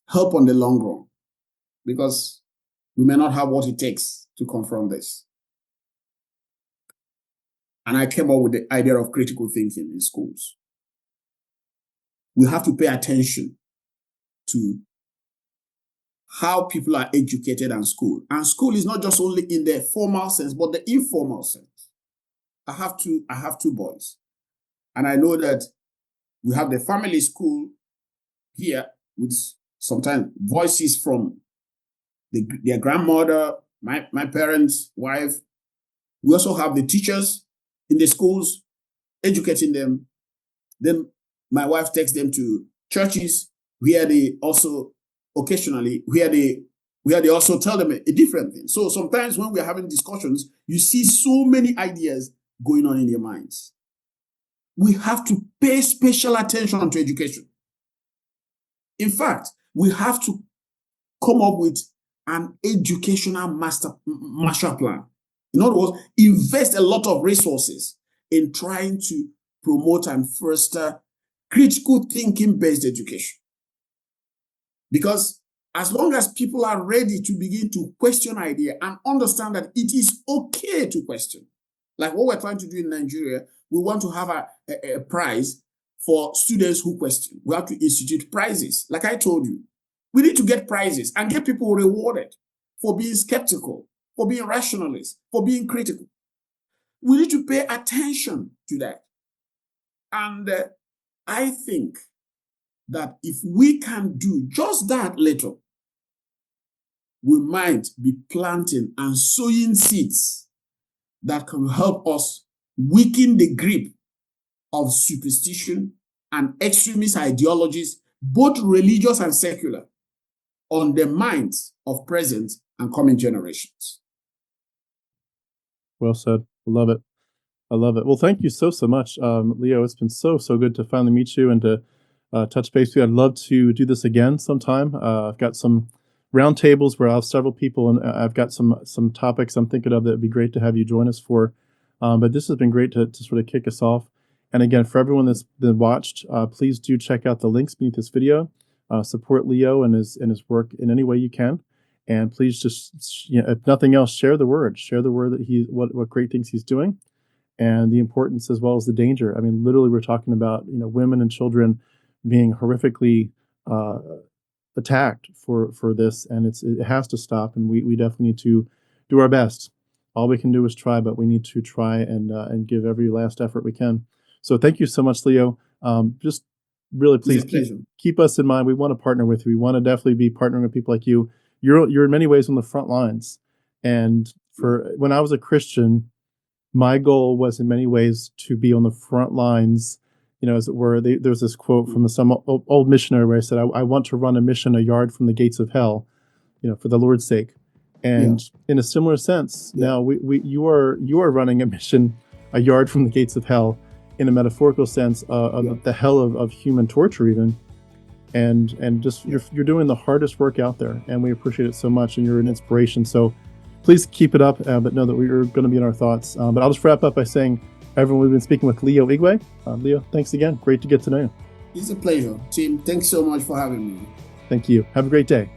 help on the long run? Because we may not have what it takes to confront this. And I came up with the idea of critical thinking in schools. We have to pay attention to how people are educated and schooled. And school is not just only in the formal sense, but the informal sense. I have two boys. And I know that we have the family school here with sometimes voices from their grandmother, my parents' wife. We also have the teachers in the schools educating them. Then my wife takes them to churches where they also occasionally where they also tell them a different thing. So sometimes when we're having discussions, you see so many ideas going on in their minds. We have to pay special attention to education. In fact, we have to come up with an educational master plan. In other words, invest a lot of resources in trying to promote and foster critical thinking-based education. Because as long as people are ready to begin to question idea and understand that it is okay to question, like what we're trying to do in Nigeria, we want to have a prize for students who question. We have to institute prizes. Like I told you, we need to get prizes and get people rewarded for being skeptical, for being rationalists, for being critical. We need to pay attention to that. And I think that if we can do just that little, we might be planting and sowing seeds that can help us weaken the grip of superstition and extremist ideologies, both religious and secular, on the minds of present and coming generations. Well said. I love it. I love it. Well, thank you so much, Leo. It's been so good to finally meet you and to touch base with you. I'd love to do this again sometime. I've got some roundtables where I'll have several people, and I've got some topics I'm thinking of that would be great to have you join us for. But this has been great to sort of kick us off. And again, for everyone that's been watched, please do check out the links beneath this video. Support Leo and his work in any way you can. And please just, if nothing else, share the word. Share the word that what great things he's doing, and the importance as well as the danger. I mean, literally, we're talking about women and children being horrifically attacked for this, and it has to stop. And we definitely need to do our best. All we can do is try, but we need to try and give every last effort we can. So thank you so much, Leo. Just really, please keep us in mind. We want to partner with you. We want to definitely be partnering with people like you. You're in many ways on the front lines. And when I was a Christian, my goal was in many ways to be on the front lines, as it were. There's this quote from some old missionary where I said, I want to run a mission a yard from the gates of hell, for the Lord's sake. And in a similar sense, now you are running a mission a yard from the gates of hell, in a metaphorical sense, of the hell of human torture even. And just you're doing the hardest work out there, and we appreciate it so much, and you're an inspiration. So please keep it up, but know that we're going to be in our thoughts. But I'll just wrap up by saying, everyone, we've been speaking with Leo Igwe. Leo, thanks again. Great to get to know you. It's a pleasure. Tim, thanks so much for having me. Thank you. Have a great day.